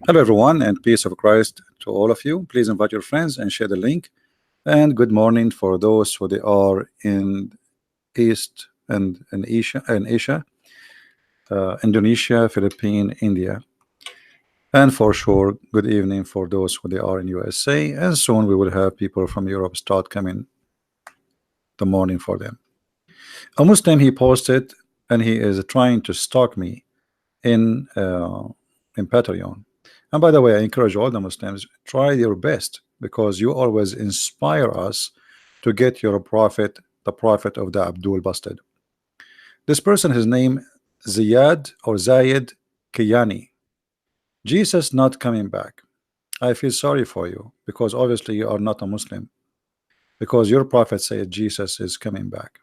Hello, everyone, and peace of Christ to all of you. Please invite your friends and share the link. And good morning for those who they are in East and in Asia, Indonesia, Philippines, India, and for sure, good evening for those who they are in USA. And soon we will have people from Europe start coming the morning for them. A Muslim he posted, and he is trying to stalk me in Patreon. And by the way, I encourage all the Muslims, try your best, because you always inspire us to get your prophet, the prophet of the Abdul busted. This person, his name Ziyad or Zayed Kiyani. Jesus not coming back. I feel sorry for you, because obviously you are not a Muslim, because your prophet said Jesus is coming back.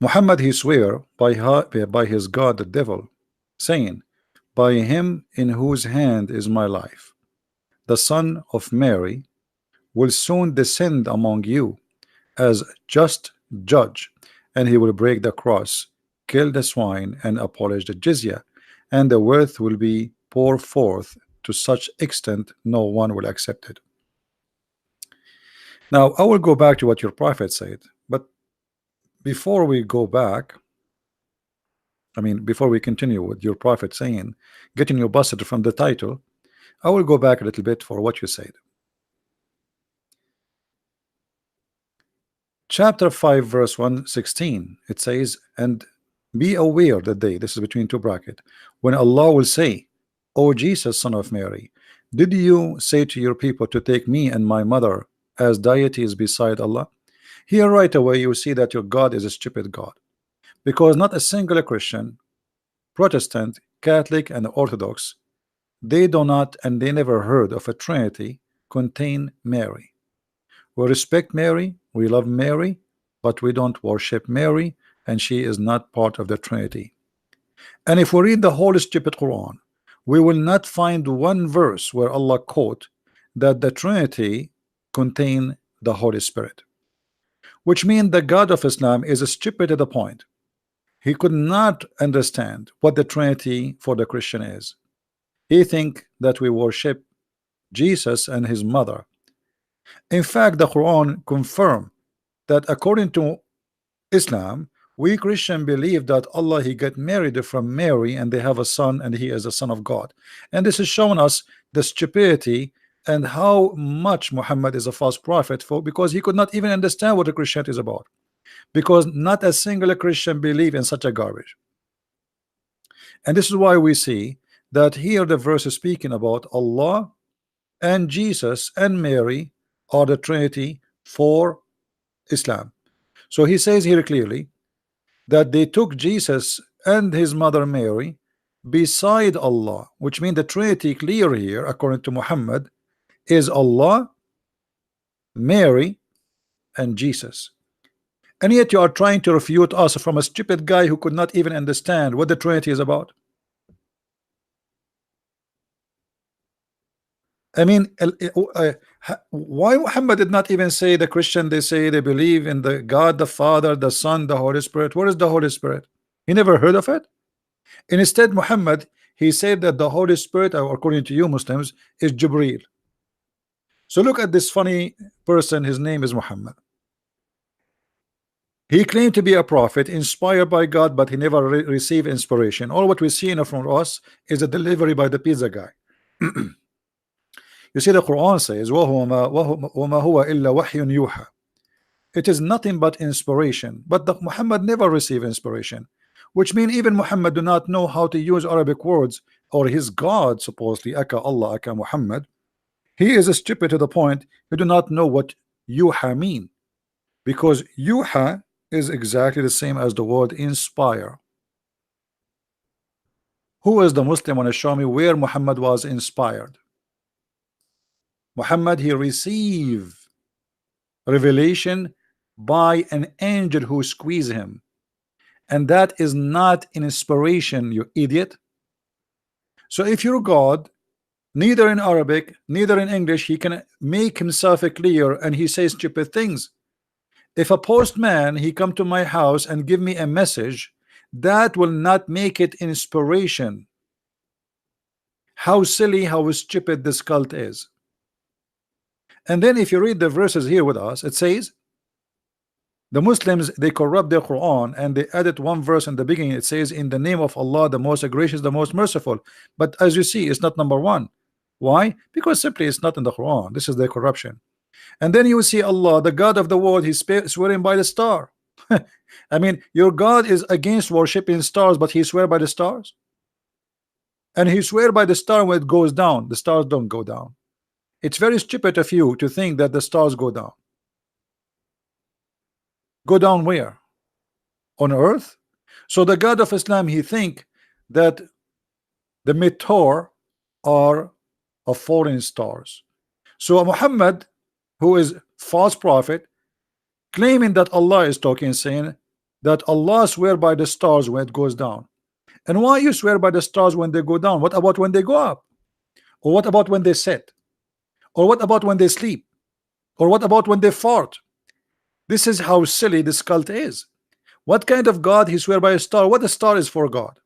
Muhammad he swear by his God the devil, saying, by him in whose hand is my life, the son of Mary will soon descend among you as just judge, and he will break the cross, kill the swine, and abolish the jizya, and the wealth will be poured forth to such extent no one will accept it. Now I will go back to what your prophet said, but before we go back, before we continue with your prophet saying, getting you busted from the title, I will go back a little bit for what you said. Chapter 5 verse 116, it says, and be aware the day, this is between two brackets, when Allah will say, O Jesus, son of Mary, did you say to your people to take me and my mother as deities beside Allah? Here right away you see that your God is a stupid God, because not a single Christian, Protestant, Catholic, and Orthodox, they do not and they never heard of a Trinity contain Mary. We respect Mary, we love Mary, but we don't worship Mary, and she is not part of the Trinity. And if we read the whole stupid Quran, we will not find one verse where Allah quote that the Trinity contain the Holy Spirit, which means the God of Islam is stupid to the point. He could not understand what the Trinity for the Christian is. He think that we worship Jesus and his mother. In fact, the Quran confirm that according to Islam, we Christian believe that Allah he got married from Mary and they have a son and he is a son of God. And this is showing us the stupidity and how much Muhammad is a false prophet, for because he could not even understand what the Christianity is about, because not a single Christian believe in such a garbage. And this is why we see that here the verse is speaking about Allah and Jesus and Mary are the Trinity for Islam. So he says here clearly that they took Jesus and his mother Mary beside Allah, which means the Trinity clear here according to Muhammad is Allah, Mary, and Jesus. And yet you are trying to refute us from a stupid guy who could not even understand what the Trinity is about. Why Muhammad did not even say the Christian, they say they believe in the God, the Father, the Son, the Holy Spirit. Where is the Holy Spirit? He never heard of it. And instead, Muhammad, he said that the Holy Spirit, according to you Muslims, is Jibreel. So look at this funny person, his name is Muhammad. He claimed to be a prophet inspired by God, but he never received inspiration. All what we see in front of us is a delivery by the pizza guy. You see, the Quran says, وَمَا هُوَ إِلَّا وَحْيٌ يُوحَى. It is nothing but inspiration. But Muhammad never received inspiration, which means even Muhammad do not know how to use Arabic words, or his God, supposedly, Aka Allah, Aka Muhammad. He is stupid to the point he do not know what yuha mean, because yuha is exactly the same as the word inspire. Who is the Muslim want to show me where Muhammad was inspired? Muhammad, he received revelation by an angel who squeezed him, and that is not an inspiration, you idiot. So if your God, neither in Arabic, neither in English, he can make himself clear and he says stupid things. If a postman he come to my house and give me a message That will not make it inspiration. How silly, how stupid this cult is. And then if you read the verses here with us, it says the Muslims, they corrupt their Quran and they added one verse in the beginning. It says, in the name of Allah, the most gracious, the most merciful. But as you see, it's not number one. Why? Because simply it's not in the Quran. This is their corruption. And then you see Allah, the God of the world, he's swearing by the star. I mean, your God is against worshiping stars, but he swear by the stars. And he swear by the star when it goes down. The stars don't go down. It's very stupid of you to think that the stars go down. Go down where? On earth? So the God of Islam, he think that the meteor are of foreign stars. So Muhammad, who is false prophet, claiming that Allah is talking, saying that Allah swear by the stars when it goes down. And why you swear by the stars when they go down? What about when they go up? Or what about when they set? Or what about when they sleep? Or what about when they fart? This is how silly this cult is. What kind of God he swear by a star? What a star is for God?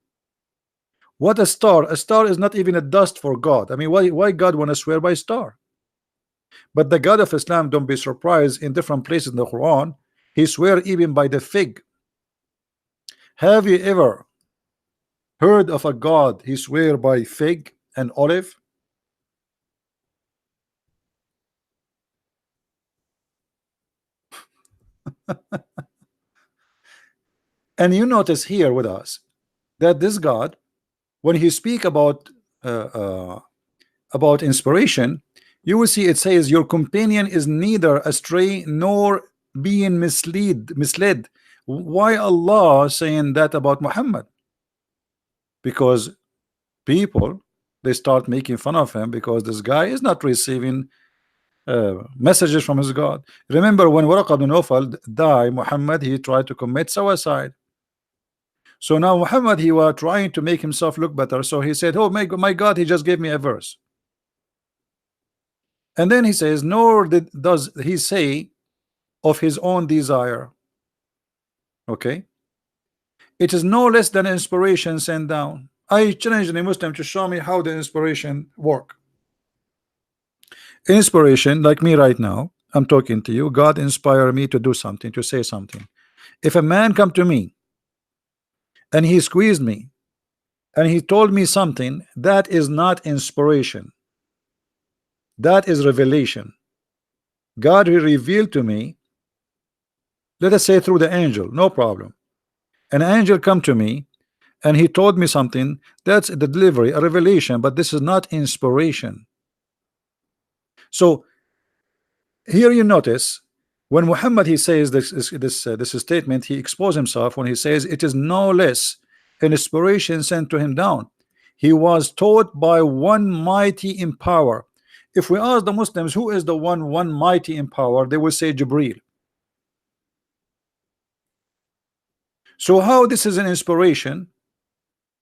What a star? A star is not even a dust for God. I mean, why God want to swear by a star? But the God of Islam, don't be surprised, in different places in the Quran, he swear even by the fig. Have you ever heard of a God he swear by fig and olive? And you notice here with us that this God, when he speak uh, uh, about inspiration, you will see it says your companion is neither astray nor being misled. Why Allah saying that about Muhammad? Because people, they start making fun of him because this guy is not receiving messages from his God. Remember when Waraq ibn Nawfal died, Muhammad, he tried to commit suicide. So now Muhammad, he was trying to make himself look better, so he said, oh my God, he just gave me a verse. And then he says, nor does he say of his own desire. Okay, it is no less than inspiration sent down. I challenge any Muslim to show me how the inspiration work. Inspiration, like me right now, I'm talking to you, God inspired me to do something, to say something. If a man come to me and he squeezed me and he told me something, that is not inspiration, that is revelation. God will reveal to me, let us say through the angel, no problem. An angel come to me and he told me something, that's the delivery, a revelation, but this is not inspiration. So here you notice when Muhammad, he says this statement, he exposed himself when he says it is no less an inspiration sent to him down. He was taught by one mighty in power. If we ask the Muslims who is the one mighty in power, they will say Jibril. So how this is an inspiration,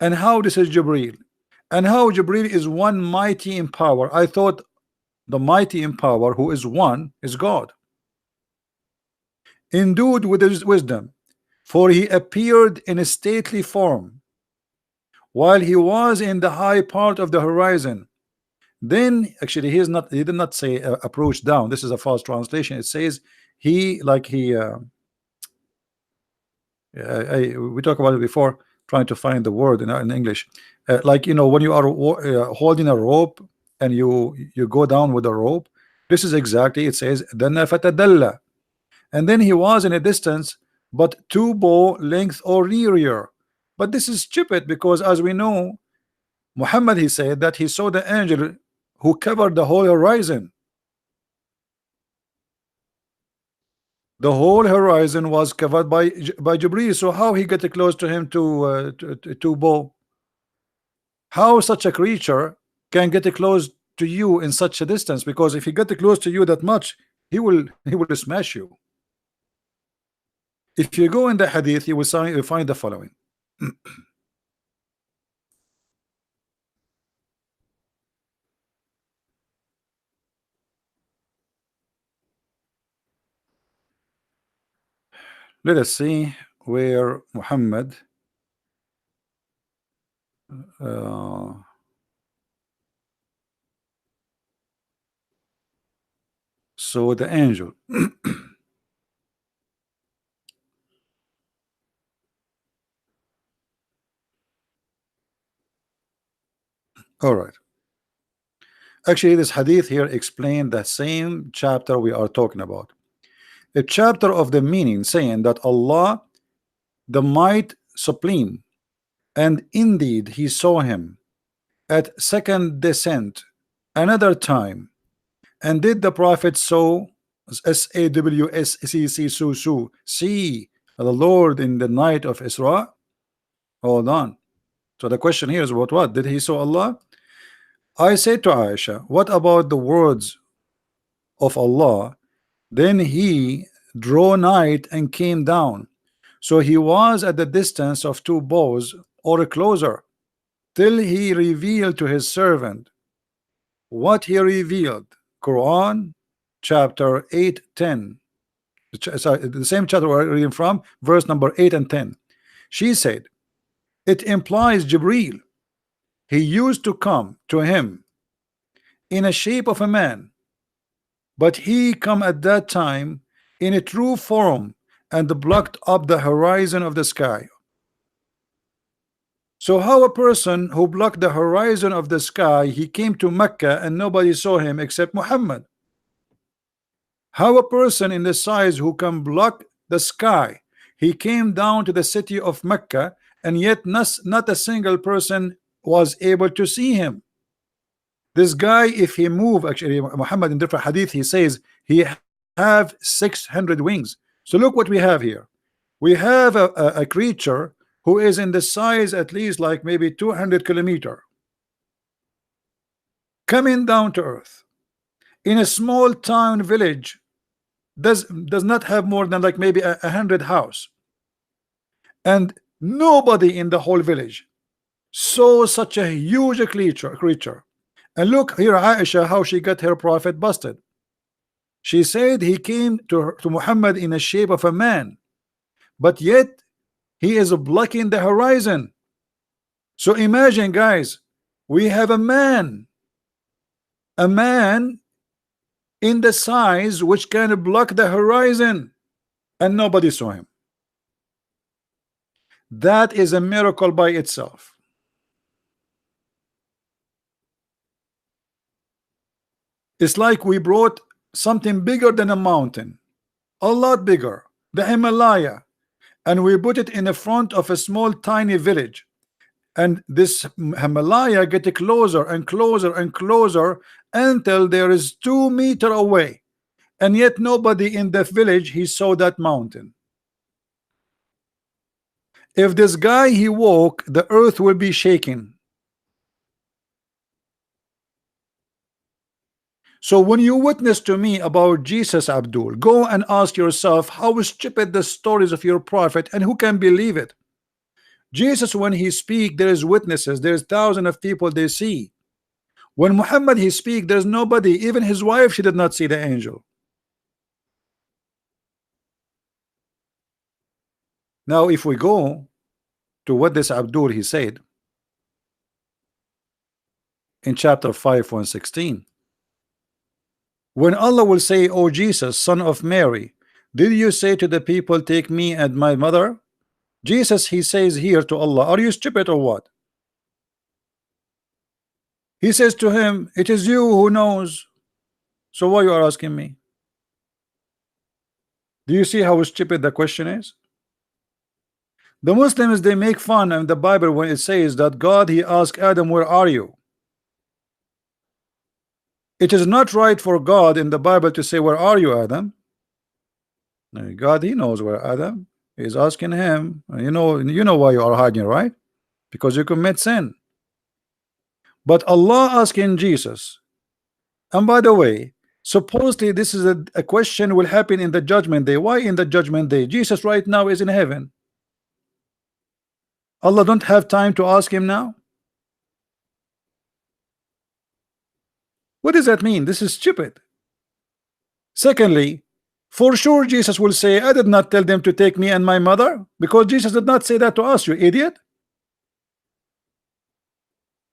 and how this is Jibril, and how Jibril is one mighty in power? I thought the mighty in power, who is one, is God, endued with his wisdom, for he appeared in a stately form while he was in the high part of the horizon. Then actually he did not say approach down. This is a false translation. It says he, like he we talked about it before, trying to find the word in English, like, you know, when you are holding a rope and you go down with a rope. This is exactly, it says dana fatadalla, and then he was in a distance but two bow length or rear. But this is stupid, because as we know, Muhammad, he said that he saw the angel who covered the whole horizon. The whole horizon was covered by Jibril. So how he get close to him to bow? How such a creature can get close to you in such a distance? Because if he get close to you that much, he will smash you. If you go in the hadith, you will find the following. Let us see where Muhammad Uh, so the angel. All right. Actually, this hadith here explained the same chapter we are talking about. A chapter of the meaning saying that Allah, the might supreme, and indeed he saw him at second descent another time, and did the prophet saw SAWSCC su see the Lord in the night of Isra? Hold on. So the question here is about what? Did he saw Allah? I say to Aisha, what about the words of Allah? Then he drew night and came down. So he was at the distance of two bows or closer, till he revealed to his servant what he revealed. Quran chapter 8, 10. The same chapter we're reading from, verse number 8 and 10. She said, it implies Jibreel. He used to come to him in a shape of a man, but he come at that time in a true form and blocked up the horizon of the sky. So how a person who blocked the horizon of the sky, he came to Mecca and nobody saw him except Muhammad? How a person in the size who can block the sky, he came down to the city of Mecca, and yet not a single person was able to see him? This guy, if he move, actually Muhammad in different hadith, he says he have 600 wings. So look what we have here. We have a creature who is in the size at least like maybe 200 kilometer, coming down to earth in a small town village, does not have more than like maybe 100 house, and nobody in the whole village saw such a huge creature. And look here, Aisha, how she got her prophet busted. She said he came to Muhammad in the shape of a man, but yet he is blocking the horizon. So imagine, guys, we have a man in the size which can block the horizon, and nobody saw him. That is a miracle by itself. It's like we brought something bigger than a mountain, a lot bigger, the Himalaya, and we put it in the front of a small tiny village, and this Himalaya get closer and closer and closer until there is 2 meters away, and yet nobody in the village he saw that mountain. If this guy he walk, the earth will be shaking. So when you witness to me about Jesus, Abdul, go and ask yourself how stupid the stories of your prophet, and who can believe it? Jesus, when he speak, there is witnesses, there's thousands of people they see. When Muhammad he speak, there's nobody, even his wife, she did not see the angel. Now if we go to what this Abdul he said in chapter 5 116, when Allah will say, "O Jesus, son of Mary, did you say to the people, take me and my mother?" Jesus he says here to Allah, are you stupid or what? He says to him, it is you who knows, so why you are asking me? Do you see how stupid the question is? The Muslims they make fun of the Bible when it says that God he asked Adam, where are you? It is not right for God in the Bible to say, where are you, Adam? God he knows where Adam is, asking him, you know why you are hiding, right? Because you commit sin. But Allah asking Jesus, and by the way, supposedly this is a question will happen in the judgment day. Why in the judgment day? Jesus right now is in heaven. Allah don't have time to ask him now? What does that mean? This is stupid. Secondly, for sure Jesus will say, I did not tell them to take me and my mother, because Jesus did not say that to us, you idiot.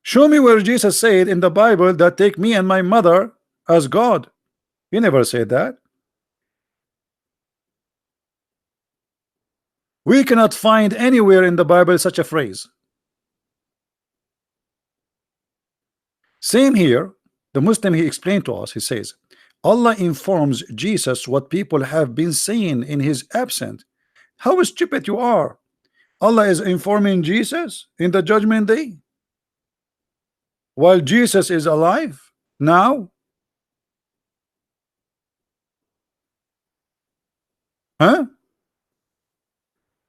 Show me where Jesus said in the Bible that take me and my mother as God. He never said that. We cannot find anywhere in the Bible such a phrase. Same here. The Muslim, he explained to us, he says, Allah informs Jesus what people have been saying in his absence. How stupid you are. Allah is informing Jesus in the judgment day while Jesus is alive now. Huh?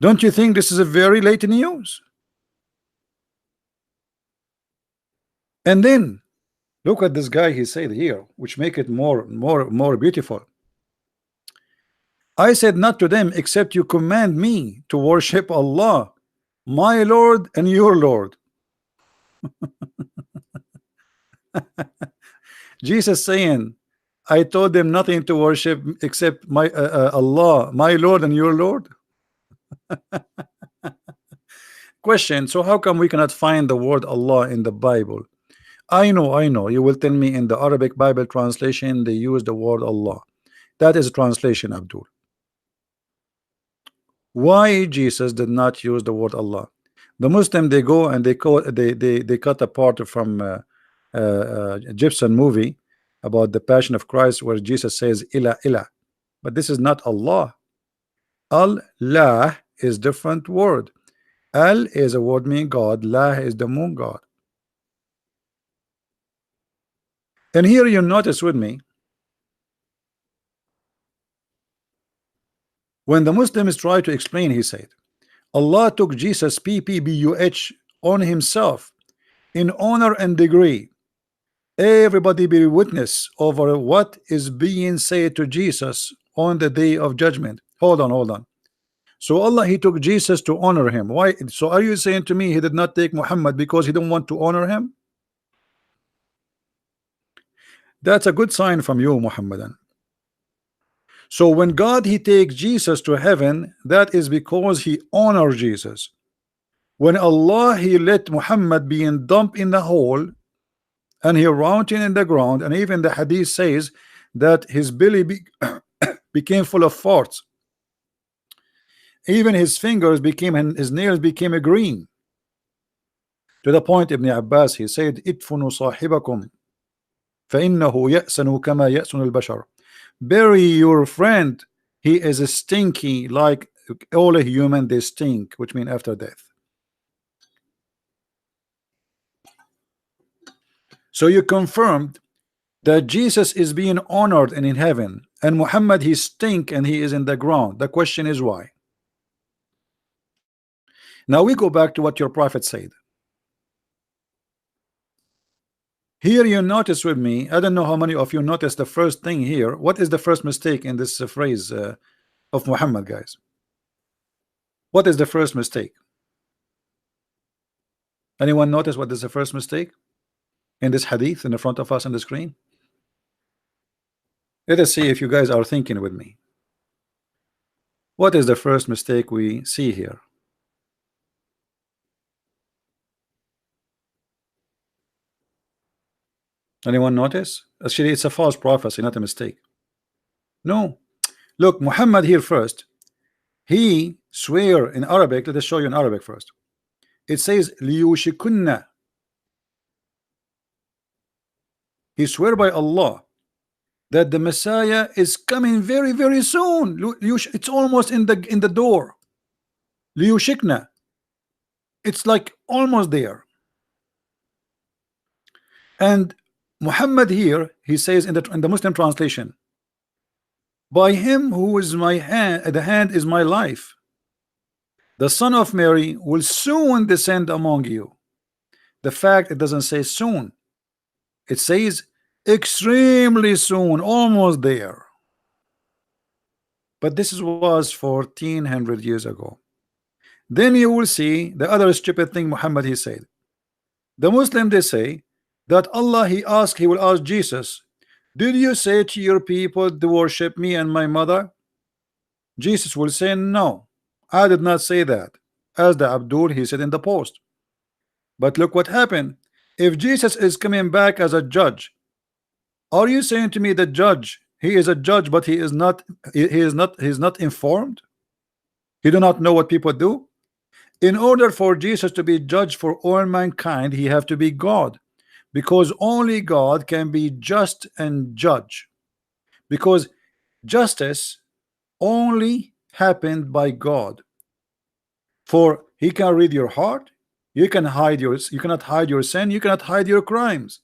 Don't you think this is a very late news? And then look at this guy, he said here, which make it more beautiful. I said not to them except you command me to worship Allah, my Lord and your Lord. Jesus saying, I told them nothing to worship except my Allah, my Lord and your Lord. Question, so how come we cannot find the word Allah in the Bible? I know, you will tell me in the Arabic Bible translation they use the word Allah. That is a translation, Abdul. Why Jesus did not use the word Allah? The Muslim, they go and they cut a part from Egyptian movie about the Passion of Christ where Jesus says ilah ilah, but this is not Allah. Allah is different word. Al is a word meaning God, La is the moon God. And here you notice with me, when the Muslims try to explain, he said Allah took Jesus PPBUH on himself in honor and degree. Everybody be witness over what is being said to Jesus on the day of judgment. Hold on. So Allah, he took Jesus to honor him. Why? So are you saying to me he did not take Muhammad because he didn't want to honor him? That's a good sign from you, Mohammedan. So when God he takes Jesus to heaven, that is because he honored Jesus. When Allah he let Muhammad be dumped in the hole and he rounding in the ground, and even the hadith says that his belly became full of farts. Even his fingers became and his nails became a green. To the point Ibn Abbas he said, "Itfunu sahibakum, فإنه يأسن كما يأسن البشر." Bury your friend, he is a stinky like all a human, they stink, which mean after death. So you confirmed that Jesus is being honored and in heaven, and Muhammad he stink and he is in the ground. The question is why? Now we go back to what your prophet said. Here you notice with me, I don't know how many of you noticed the first thing here. What is the first mistake in this phrase of Muhammad, guys? What is the first mistake? Anyone notice what is the first mistake in this hadith in the front of us on the screen? Let us see if you guys are thinking with me. What is the first mistake we see here? Anyone notice? Actually, it's a false prophecy, not a mistake. No. Look, Muhammad here first. He swear in Arabic. Let us show you in Arabic first. It says liyushikunna. He swear by Allah that the Messiah is coming very, very soon. It's almost in the door. Liyushikna. It's like almost there. And Muhammad here, he says in the Muslim translation, by him who is my hand, the hand is my life, the son of Mary will soon descend among you. The fact it doesn't say soon, it says extremely soon, almost there. But this was 1400 years ago. Then you will see the other stupid thing Muhammad he said. The Muslim they say that Allah he will ask Jesus, did you say to your people to worship me and my mother? Jesus will say, no, I did not say that. As the Abdul he said in the post. But look what happened. If Jesus is coming back as a judge, are you saying to me the judge, he is a judge, but he is not informed? He do not know what people do. In order for Jesus to be judged for all mankind, he have to be God, because only God can be just and judge, because justice only happened by God. For he can read your heart. You cannot hide your sin, you cannot hide your crimes.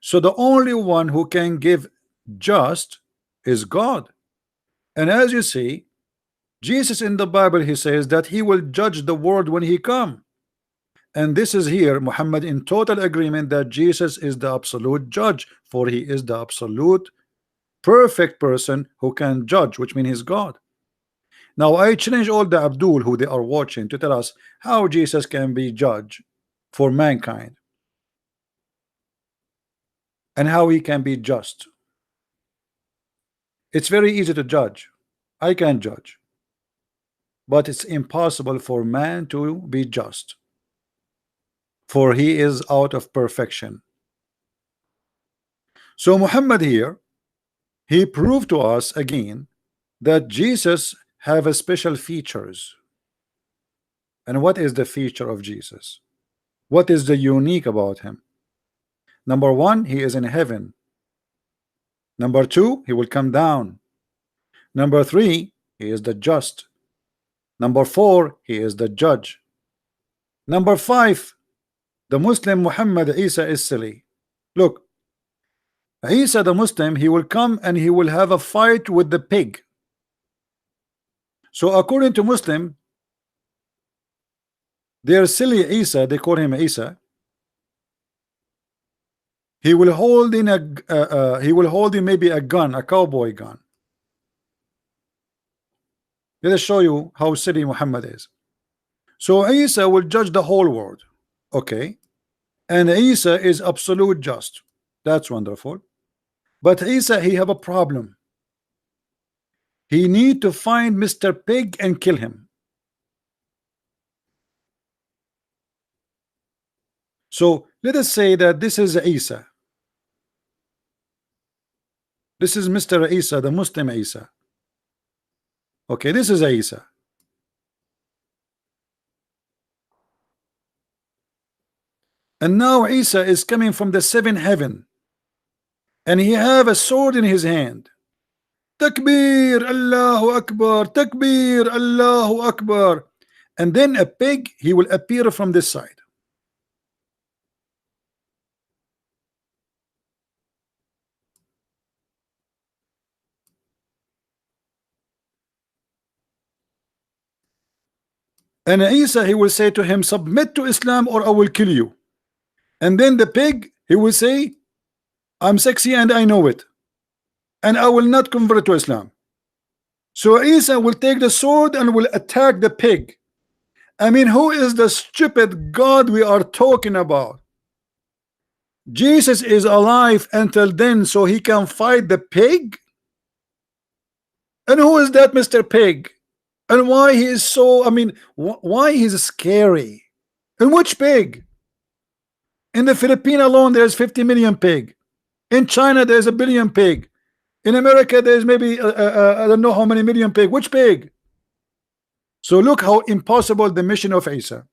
So the only one who can give just is God. And as you see, Jesus in the Bible, he says that he will judge the world when he come. And this is here Muhammad in total agreement that Jesus is the absolute judge, for he is the absolute perfect person who can judge, which means he's God. Now I challenge all the Abdul who they are watching to tell us how Jesus can be judge for mankind and how he can be just. It's very easy to judge. I can judge, but it's impossible for man to be just, for he is out of perfection. So Muhammad here, he proved to us again that Jesus have a special features. And what is the feature of Jesus? What is the unique about him? Number one, he is in heaven. Number two, he will come down. Number three, he is the just. Number four, he is the judge. Number five, the Muslim Muhammad Isa is silly. Look, Isa the Muslim, he will come and he will have a fight with the pig. So according to Muslim, their silly Isa, they call him Isa. He will hold in maybe a gun, a cowboy gun. Let us show you how silly Muhammad is. So Isa will judge the whole world, okay? And Isa is absolute just. That's wonderful. But Isa, he have a problem. He need to find Mr. Pig and kill him. So let us say that this is Isa. This is Mr. Isa, the Muslim Isa. Okay, this is Isa. And now Isa is coming from the seventh heaven, and he have a sword in his hand. Takbir, Allahu Akbar, Takbir, Allahu Akbar. And then a pig, he will appear from this side. And Isa, he will say to him, submit to Islam or I will kill you. And then the pig, he will say, I'm sexy and I know it, and I will not convert to Islam. So Isa will take the sword and will attack the pig. I mean, who is the stupid God we are talking about? Jesus is alive until then, so he can fight the pig? And who is that Mr. Pig? And why he is so, I mean, why he's scary? And which pig? In the Philippines alone, there's 50 million pig. In China, there's 1 billion pig. In America, there's maybe I don't know how many million pig. Which pig? So look how impossible the mission of Isa.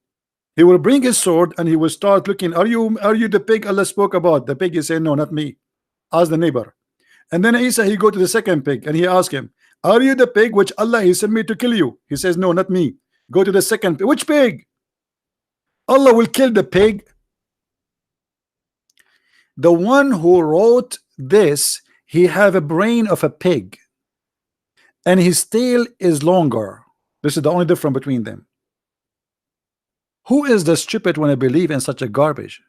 He will bring his sword and he will start looking. Are you the pig Allah spoke about? The pig is saying, no, not me. Ask the neighbor. And then Isa, he go to the second pig and he ask him, are you the pig which Allah he sent me to kill you? He says, no, not me. Go to the second pig. Which pig? Allah will kill the pig. The one who wrote this, he have a brain of a pig, and his tail is longer. This is the only difference between them. Who is the stupid when I believe in such a garbage?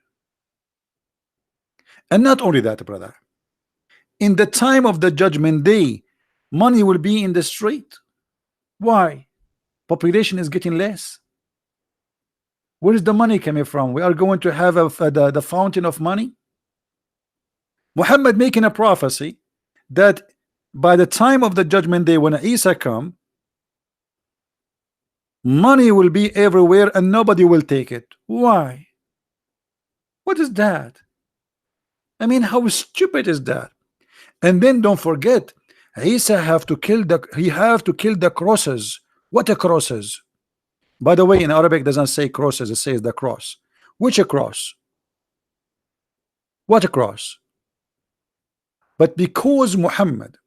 And not only that, brother, in the time of the judgment day, money will be in the street. Why? Population is getting less. Where is the money coming from? We are going to have the fountain of money. Muhammad making a prophecy that by the time of the judgment day, when Isa come, money will be everywhere and nobody will take it. Why? What is that? I mean, how stupid is that? And then don't forget, Isa have to kill the crosses. What a crosses? By the way, in Arabic it doesn't say crosses, it says the cross. Which a cross? What a cross? But because Muhammad,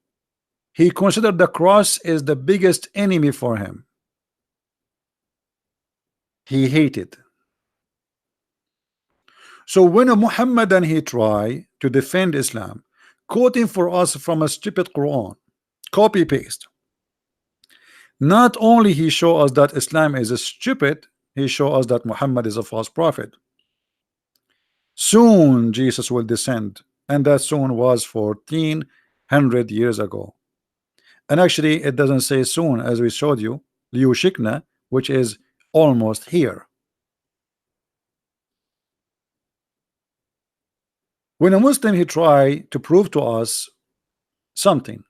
he considered the cross is the biggest enemy for him, he hated. So when a Muhammadan he try to defend Islam, quoting for us from a stupid Quran, copy paste. Not only he show us that Islam is a stupid, he show us that Muhammad is a false prophet. Soon Jesus will descend, and that soon was 1400 years ago. And actually it doesn't say soon, as we showed you, Liushikna, which is almost here. When a Muslim he try to prove to us something,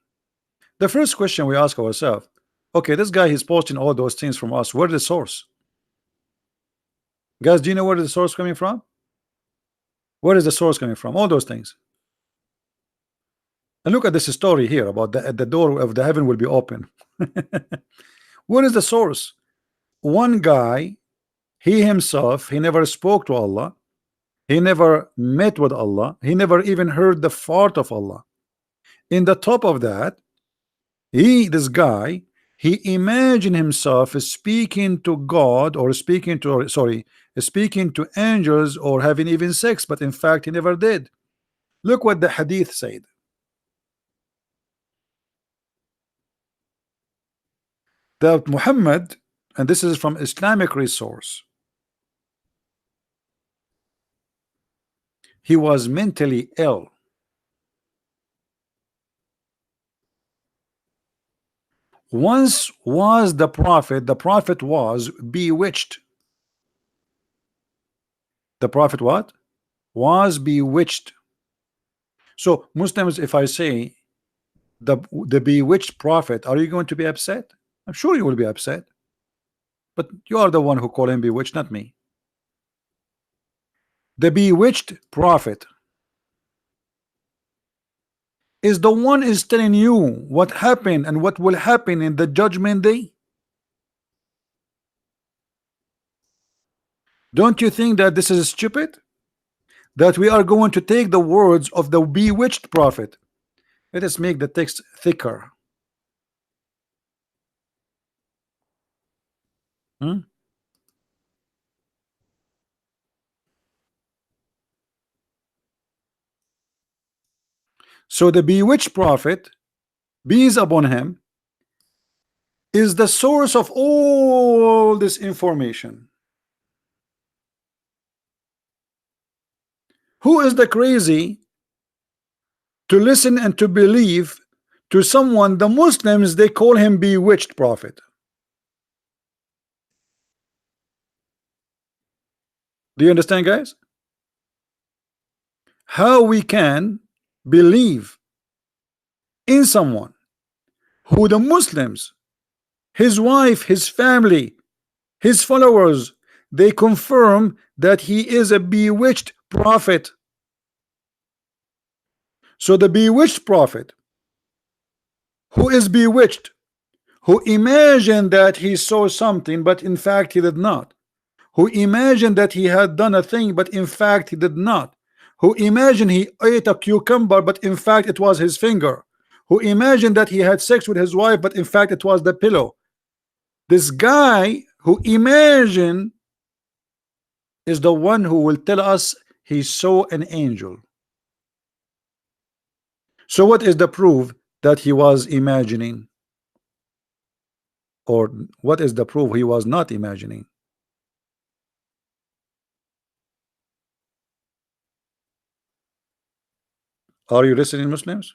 the first question we ask ourselves, okay, this guy he's posting all those things from us, where is the source? Guys, do you know where the source coming from? Where is the source coming from? All those things. And look at this story here about the door of the heaven will be open. What is the source? One guy, he himself, he never spoke to Allah, he never met with Allah, he never even heard the fart of Allah. In the top of that, this guy, he imagined himself speaking to God, or speaking to, speaking to angels, or having even sex, but in fact he never did. Look what the hadith said. That Muhammad, and this is from Islamic resource, he was mentally ill. Once was the prophet was bewitched. The prophet what? Was bewitched. So Muslims, if I say the bewitched prophet, are you going to be upset? I'm sure you will be upset, but you are the one who call him bewitched, not me. The bewitched prophet is the one is telling you what happened and what will happen in the judgment day. Don't you think that this is stupid? That we are going to take the words of the bewitched prophet. Let us make the text thicker. So the bewitched prophet, peace upon him, is the source of all this information. Who is the crazy to listen and to believe to someone? The Muslims, they call him bewitched prophet. Do you understand, guys? How we can believe in someone who the Muslims, his wife, his family, his followers, they confirm that he is a bewitched prophet. So the bewitched prophet, who is bewitched, who imagined that he saw something but in fact he did not, who imagined that he had done a thing but in fact he did not, who imagined he ate a cucumber but in fact it was his finger, who imagined that he had sex with his wife but in fact it was the pillow. This guy who imagined is the one who will tell us he saw an angel. So what is the proof that he was imagining? Or what is the proof he was not imagining? Are you listening, Muslims?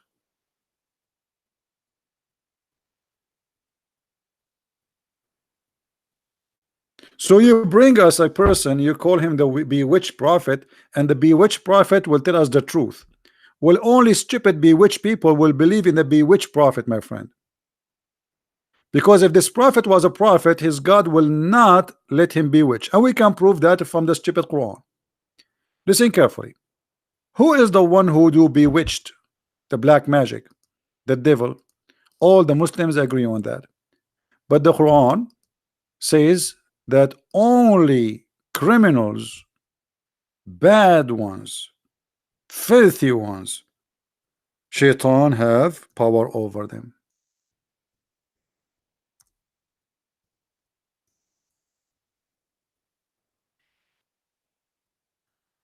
So you bring us a person, you call him the bewitched prophet, and the bewitched prophet will tell us the truth. Well, only stupid bewitched people will believe in the bewitched prophet, my friend. Because if this prophet was a prophet, his God will not let him bewitch. And we can prove that from the stupid Quran. Listen carefully. Who is the one who do bewitched? The black magic, the devil. All the Muslims agree on that. But the Quran says that only criminals, bad ones, filthy ones, shaitan have power over them.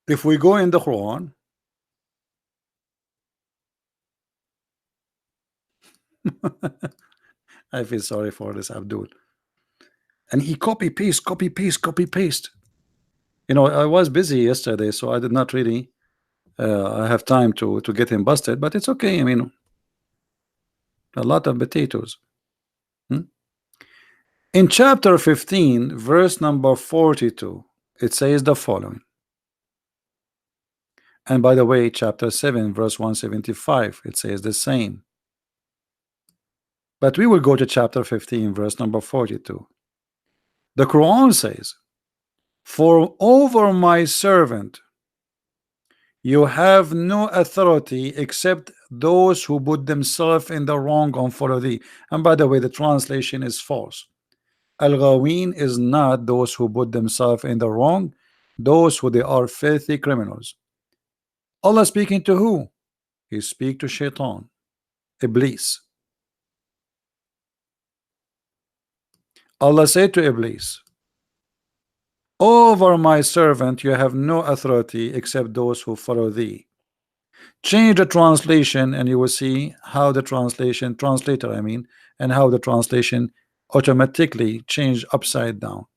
If we go in the Quran, I feel sorry for this Abdul. And he copy paste, copy paste, copy paste. You know, I was busy yesterday, so I did not really I have time to get him busted, but it's okay. I mean, a lot of potatoes. Hmm? In chapter 15, verse number 42, it says the following. And by the way, chapter 7, verse 175, it says the same. But we will go to chapter 15, verse number 42. The Quran says, "For over my servant you have no authority except those who put themselves in the wrong and follow thee." And by the way, the translation is false. Al-Ghawin is not those who put themselves in the wrong, those who they are filthy criminals. Allah speaking to who? He speak to Shaitan, Iblis. Allah said to Iblis, "Over my servant you have no authority except those who follow thee." Change the translation and you will see how the translator I mean, and how the translation automatically change upside down.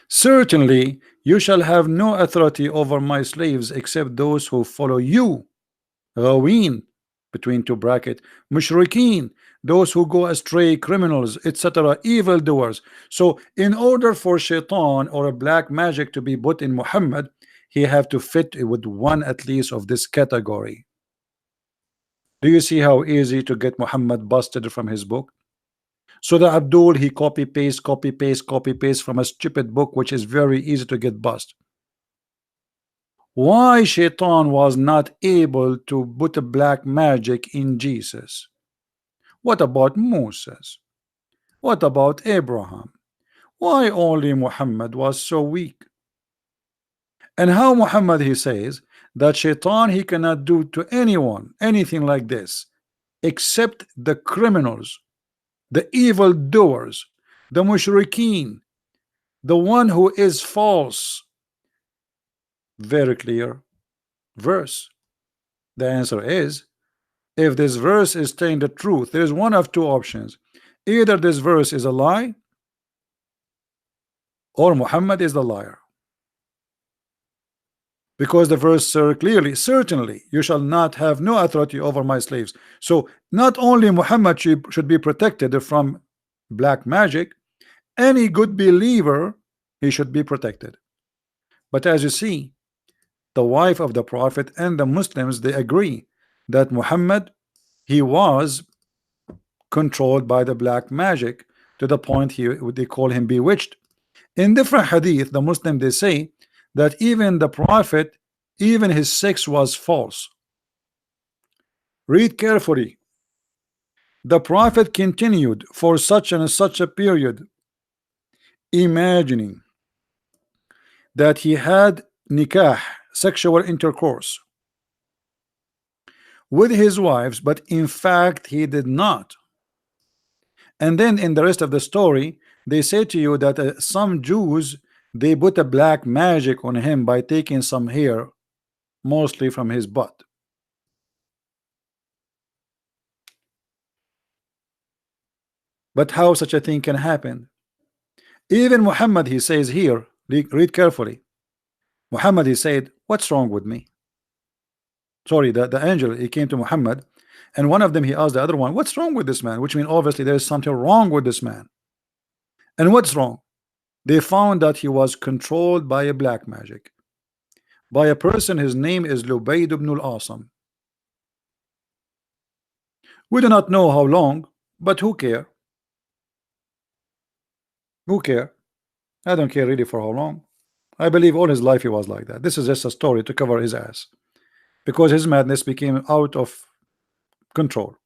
"Certainly you shall have no authority over my slaves except those who follow you." Ghawin, between two bracket, mushrikeen, those who go astray, criminals, etc., evildoers. So in order for shaitan or a black magic to be put in Muhammad, he have to fit with one at least of this category. Do you see how easy to get Muhammad busted from his book? So the Abdul, he copy paste, copy paste, copy paste from a stupid book which is very easy to get bust. Why Shaitan was not able to put a black magic in Jesus? What about Moses? What about Abraham? Why only Muhammad was so weak? And how Muhammad, he says that Shaitan, he cannot do to anyone anything like this except the criminals, the evil doers, the mushrikeen, the one who is false. Very clear verse. The answer is, if this verse is telling the truth, there is one of two options. Either this verse is a lie or Muhammad is the liar. Because the verse clearly, "Certainly you shall not have no authority over my slaves." So not only Muhammad should be protected from black magic, any good believer, he should be protected. But as you see, the wife of the prophet and the Muslims, they agree that Muhammad, he was controlled by the black magic to the point they call him bewitched. In different hadith, the Muslim, they say that even the prophet, even his sex was false. Read carefully. The prophet continued for such and such a period, imagining that he had nikah, sexual intercourse, with his wives, but in fact he did not. And then in the rest of the story, they say to you that some Jews, they put a black magic on him by taking some hair, mostly from his butt. But how such a thing can happen? Even Muhammad, he says here, read carefully. Muhammad, he said, "What's wrong with me?" Sorry, the angel, he came to Muhammad, and one of them, he asked the other one, "What's wrong with this man?" Which means obviously there is something wrong with this man. And what's wrong? They found that he was controlled by a black magic, by a person. His name is Lubayd ibn al-Asam. We do not know how long, But who care? Who care? I don't care really for how long. I believe all his life he was like that. This is just a story to cover his ass because his madness became out of control.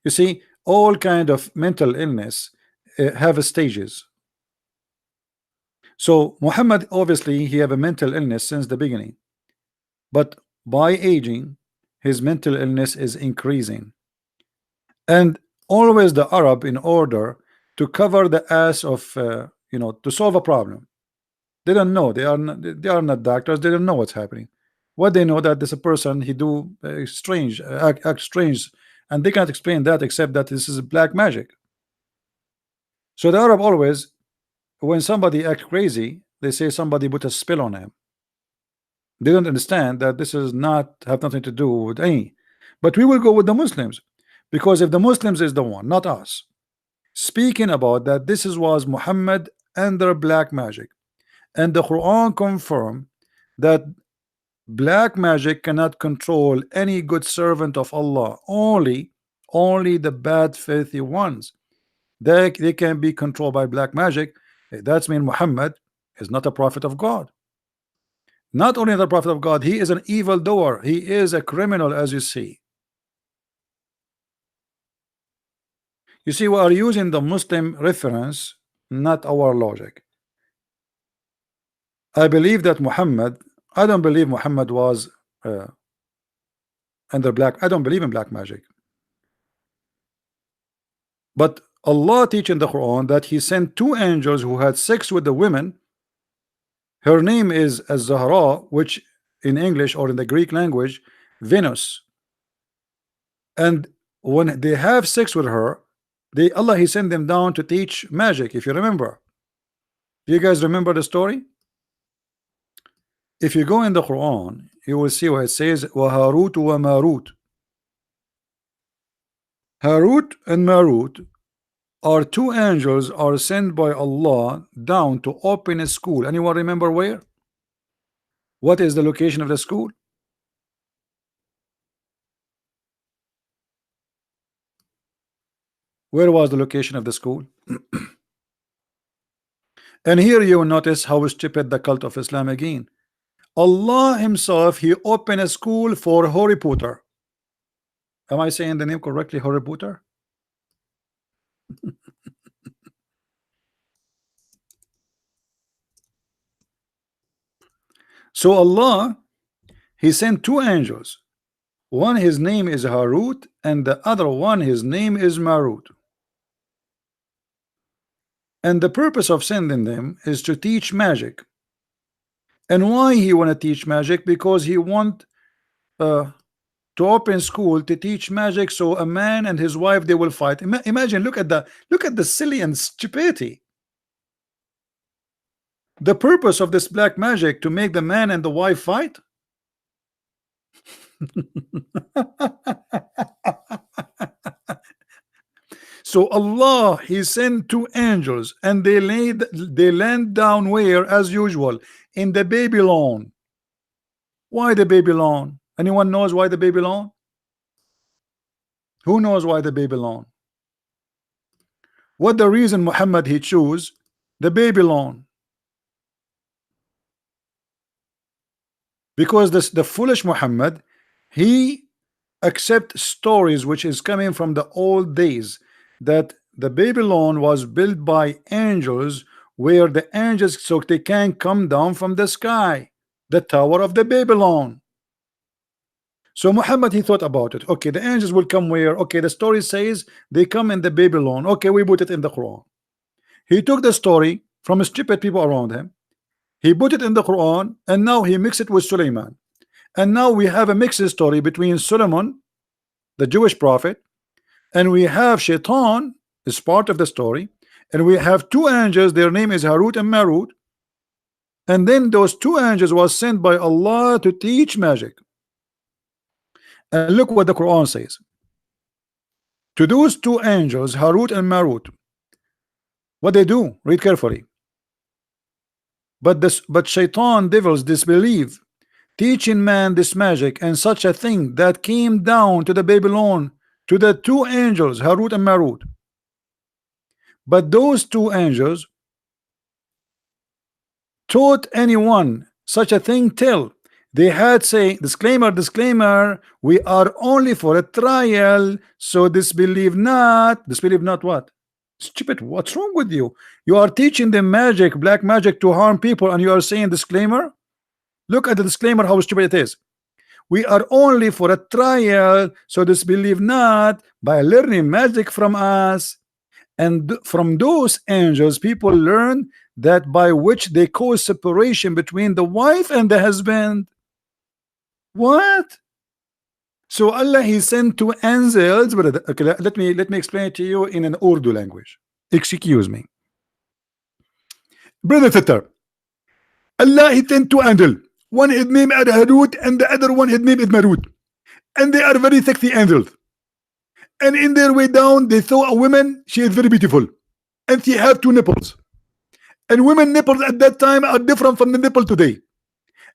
You see, all kind of mental illness have stages. So Muhammad obviously he have a mental illness since the beginning, but by aging, his mental illness is increasing. And always the Arab, in order to cover the ass of to solve a problem, they don't know, they are not doctors, they don't know what's happening. What they know that this a person he do strange act strange, and they can't explain that except that this is black magic. So the Arab always, when somebody act crazy, they say somebody put a spell on him. They don't understand that this is not have nothing to do with any. But we will go with the Muslims, because if the Muslims is the one, not us, speaking about that this is was Muhammad under black magic, and the Quran confirm that black magic cannot control any good servant of Allah, only the bad filthy ones. They can be controlled by black magic. That's mean Muhammad is not a prophet of God. Not only the prophet of God, he is an evil doer, he is a criminal, as you see. You see, we are using the Muslim reference, not our logic. I believe that Muhammad, I don't believe Muhammad was under black, I don't believe in black magic. But Allah teach in the Quran that he sent two angels who had sex with the women. Her name is Az-Zahra, which in English or in the Greek language, Venus. And when they have sex with her, Allah he sent them down to teach magic, if you remember. Do you guys remember the story? If you go in the Quran, you will see what it says, وَهَارُوتُ وَمَارُوتُ. Harut and Marut are two angels are sent by Allah down to open a school. Anyone remember where? What is the location of the school? Where was the location of the school? And here you notice how stupid the cult of Islam again. Allah himself, he opened a school for Harry Potter. Am I saying the name correctly, Harry Potter? So Allah, he sent two angels. One his name is Harut, and the other one his name is Marut. And the purpose of sending them is to teach magic. And why he want to teach magic? Because he want to open school to teach magic, so a man and his wife they will fight. Imagine, look at the silly and stupidity. The purpose of this black magic to make the man and the wife fight. So Allah he sent two angels and they land down where, as usual, in the Babylon. Why the Babylon? Anyone knows why the Babylon? Who knows why the Babylon? What the reason Muhammad he choose the Babylon? Because the foolish Muhammad he accept stories which is coming from the old days, that the Babylon was built by angels, where the angels so they can come down from the sky, the Tower of the Babylon. So Muhammad he thought about it. Okay, the angels will come where? Okay, the story says they come in the Babylon. Okay, we put it in the Quran. He took the story from stupid people around him, he put it in the Quran, and now he mixed it with Suleiman. And now we have a mixed story between Solomon, the Jewish prophet, and we have Shaitan is part of the story, and we have two angels, their name is Harut and Marut, and then those two angels was sent by Allah to teach magic. And look what the Quran says. To those two angels, Harut and Marut, what they do, read carefully. But Shaitan devils disbelieve, teaching man this magic and such a thing, that came down to the Babylon to the two angels, Harut and Marut. But those two angels taught anyone such a thing till they had say, disclaimer, disclaimer, we are only for a trial, so disbelieve not what? Stupid, what's wrong with you? You are teaching them magic, black magic, to harm people, and you are saying disclaimer. Look at the disclaimer, how stupid it is. We are only for a trial, so disbelieve not by learning magic from us. And from those angels, people learn that by which they cause separation between the wife and the husband. What? So Allah, He sent two angels. But okay, let me explain it to you in an Urdu language. Excuse me, brother Tatar. Allah, He sent two angels. One is named Harut and the other one is named Marut, and they are very sexy angels. And in their way down, they saw a woman. She is very beautiful, and she have two nipples. And women nipples at that time are different from the nipple today.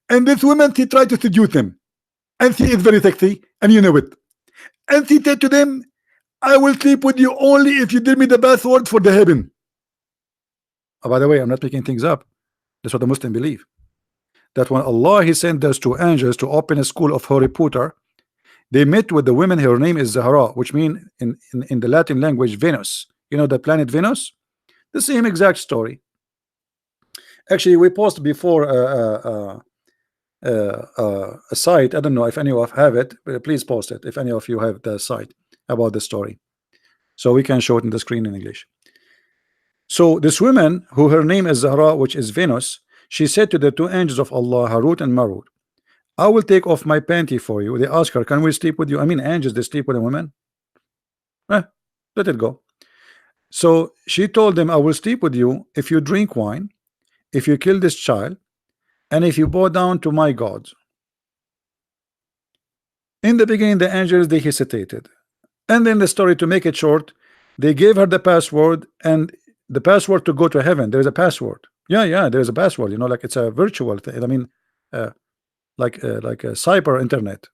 And this woman, she tried to seduce them, and she is very sexy, and you know it. And she said to them, I will sleep with you only if you give me the password for the heaven. Oh, by the way, I'm not making things up. That's what the Muslims believe. That when Allah, He sent those two angels to open a school of Harry Potter, they met with the woman. Her name is Zahra, which means in the Latin language Venus. You know the planet Venus? The same exact story. Actually, we posted before a site. I don't know if any of have it, but please post it if any of you have the site about the story, so we can show it in the screen in English. So this woman, who her name is Zahra, which is Venus, she said to the two angels of Allah, Harut and Marut, I will take off my panty for you. They ask her, can we sleep with you? I mean, angels, they sleep with a woman. Let it go. So she told them, I will sleep with you if you drink wine, if you kill this child, and if you bow down to my gods. In the beginning, the angels, they hesitated. And then the story, to make it short, they gave her the password, and the password to go to heaven. There's a password. Yeah, there's a password, you know, like it's a virtual thing. I mean, like a cyber internet.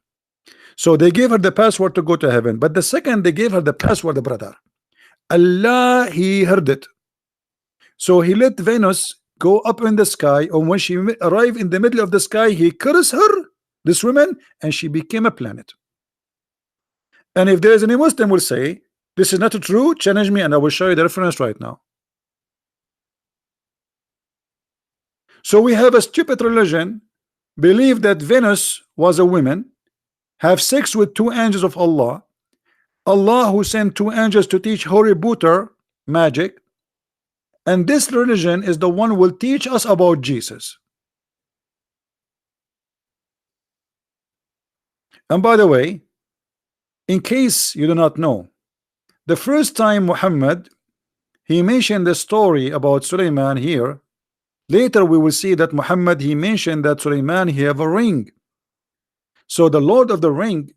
So they gave her the password to go to heaven. But the second they gave her the password, brother, Allah, He heard it. So He let Venus go up in the sky, and when she arrived in the middle of the sky, He cursed her, this woman, and she became a planet. And if there is any Muslim will say this is not true, challenge me, and I will show you the reference right now. So we have a stupid religion, believe that Venus was a woman, have sex with two angels of Allah, Allah who sent two angels to teach Harry Potter magic, and this religion is the one who will teach us about Jesus. And by the way, in case you do not know, the first time Muhammad, he mentioned the story about Suleiman here. Later we will see that Muhammad, he mentioned that Suleiman, he have a ring. So the Lord of the Ring,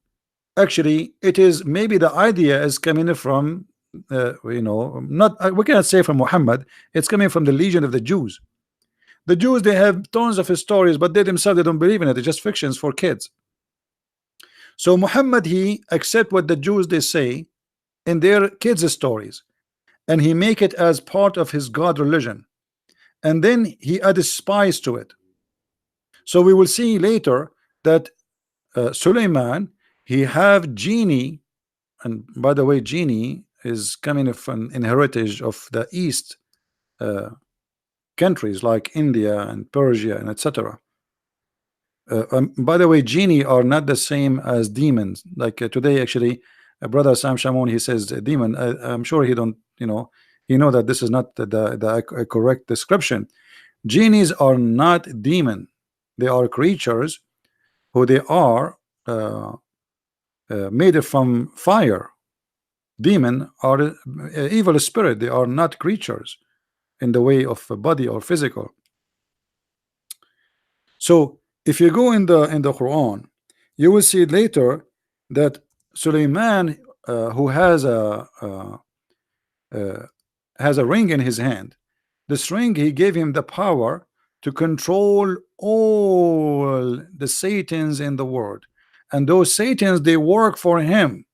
actually, it is maybe the idea is coming from you know, not we cannot say from Muhammad, it's coming from the legion of the Jews. The Jews, they have tons of stories, but they themselves, they don't believe in it. It's just fictions for kids. So Muhammad, he accept what the Jews they say in their kids stories, and he make it as part of his God religion, and then he added spice to it. So we will see later that Suleiman, he have genie, and by the way, genie is coming from an heritage of the East countries like India and Persia and etc. By the way, genie are not the same as demons. Like today, actually, brother Sam Shamoun, he says demon. I'm sure he don't, you know, he know that this is not the correct description. Genies are not demon. They are creatures who they are made from fire. Demon are evil spirit. They are not creatures in the way of a body or physical. So if you go in the Quran, you will see later that Suleiman, who has a ring in his hand, this ring, he gave him the power to control all the Satans in the world, and those Satans, they work for him.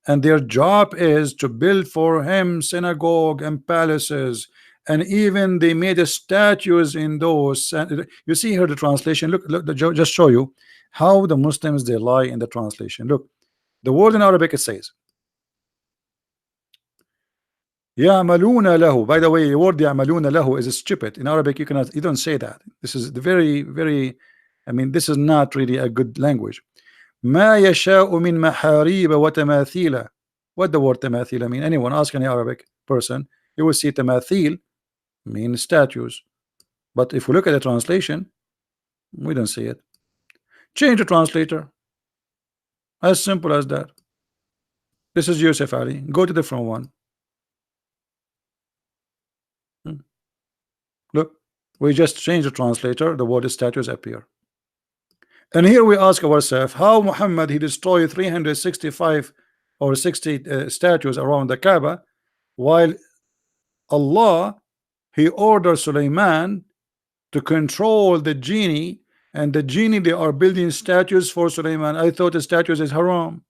and their job is to build for him synagogue and palaces, and even they made a statues in those. You see here the translation. Look, just show you how the Muslims they lie in the translation. Look, the word in Arabic, it says يعملون له. By the way, the word يعملون له is stupid. In Arabic, you don't say that. This is the very, I mean, this is not really a good language. ما يشاء من محاريب وتماثيل. What the word تماثيل mean? Anyone ask any Arabic person, you will see تماثيل mean statues. But if we look at the translation, we don't see it. Change the translator. As simple as that. This is Yusuf Ali. Go to the different one. Look, we just change the translator. The word statues appear. And here we ask ourselves, how Muhammad he destroyed 365 or 60 statues around the Kaaba, while Allah he ordered Sulaiman to control the genie, and the genie they are building statues for Sulaiman. I thought the statues is haram.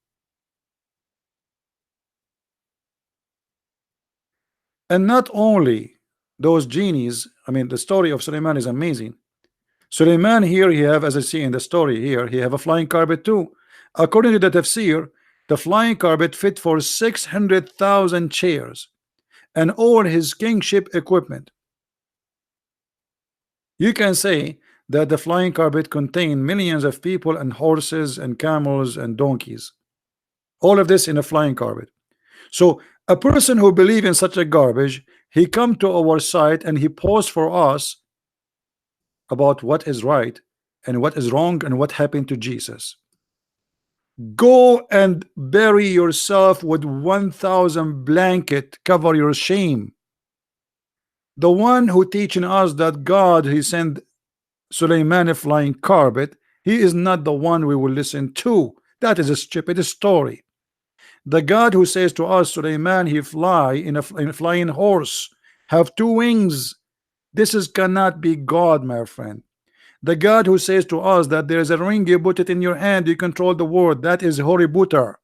And not only those genies, I mean the story of Sulaiman is amazing. Sulaiman here he have, as I see in the story here, he have a flying carpet too. According to the tafsir, the flying carpet fit for 600,000 chairs and all his kingship equipment. You can say that the flying carpet contained millions of people and horses and camels and donkeys. All of this in a flying carpet. So a person who believe in such a garbage, he come to our site and he posts for us about what is right and what is wrong and what happened to Jesus. Go and bury yourself with 1,000 blanket, cover your shame. The one who teaching us that God he sent Sulaiman a flying carpet, he is not the one we will listen to. That is a stupid story. The God who says to us Sulaiman he fly in a flying horse, have 2 wings, this is cannot be God, my friend. The God who says to us that there is a ring, you put it in your hand, you control the world, that is Hoributer.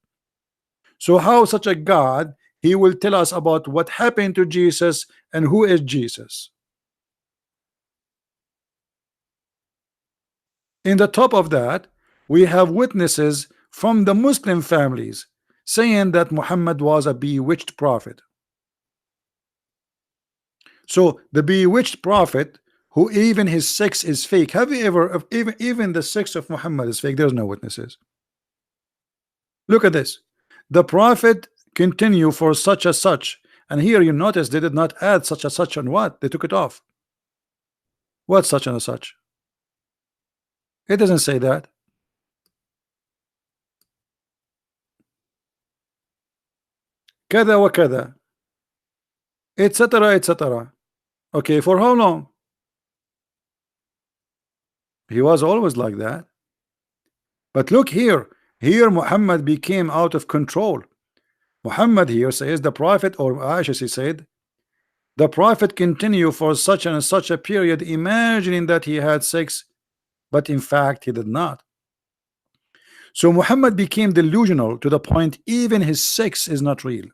So how such a God he will tell us about what happened to Jesus and who is Jesus? In the top of that, we have witnesses from the Muslim families saying that Muhammad was a bewitched prophet. So the bewitched prophet, who even his sex is fake. Have you ever, even the sex of Muhammad is fake? There's no witnesses. Look at this. The prophet continue for such as such, and here you notice they did not add such as such on what? They took it off. What such and such? It doesn't say that. كذا وكذا, etc., etc. Okay, for how long? He was always like that. But look here, Muhammad became out of control. Muhammad here says the prophet, or Aisha she said, the prophet continued for such and such a period, imagining that he had sex, but in fact he did not. So Muhammad became delusional to the point even his sex is not real.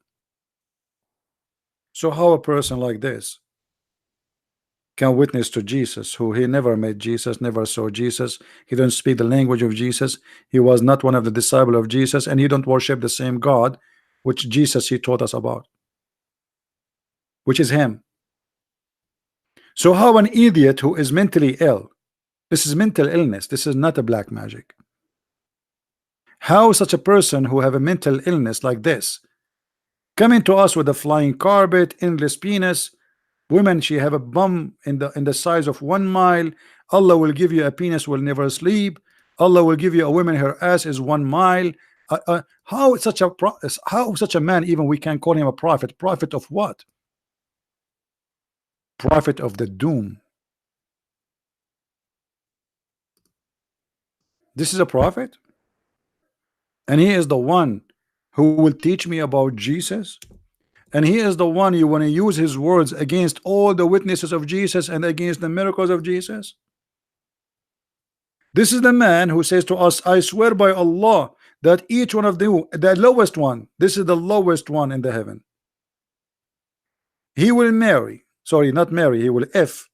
So how a person like this can witness to Jesus, who he never met Jesus, never saw Jesus, he don't speak the language of Jesus, he was not one of the disciples of Jesus, and he don't worship the same God which Jesus he taught us about, which is him. So how an idiot who is mentally ill, this is mental illness, this is not a black magic, how such a person who have a mental illness like this coming to us with a flying carpet, endless penis, women she have a bum in the size of 1 mile, Allah will give you a penis will never sleep, Allah will give you a woman her ass is 1 mile. How such a man, even we can call him a prophet? Prophet of what? Prophet of the doom. This is a prophet, and he is the one who will teach me about Jesus, and he is the one you want to use his words against all the witnesses of Jesus and against the miracles of Jesus. This is the man who says to us, I swear by Allah that each one of them, the lowest one, this is the lowest one in the heaven, he will marry, sorry, not marry, he will F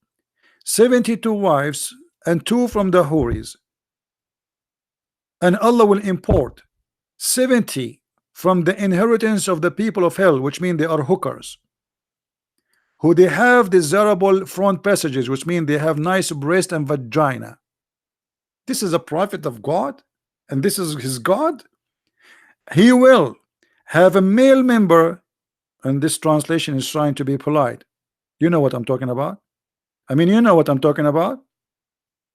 72 wives and two from the Houris, and Allah will import 70 from the inheritance of the people of hell, which mean they are hookers, who they have desirable front passages, which mean they have nice breast and vagina. This is a prophet of God, and this is his God. He will have a male member, and this translation is trying to be polite. You know what I'm talking about. I mean, you know what I'm talking about.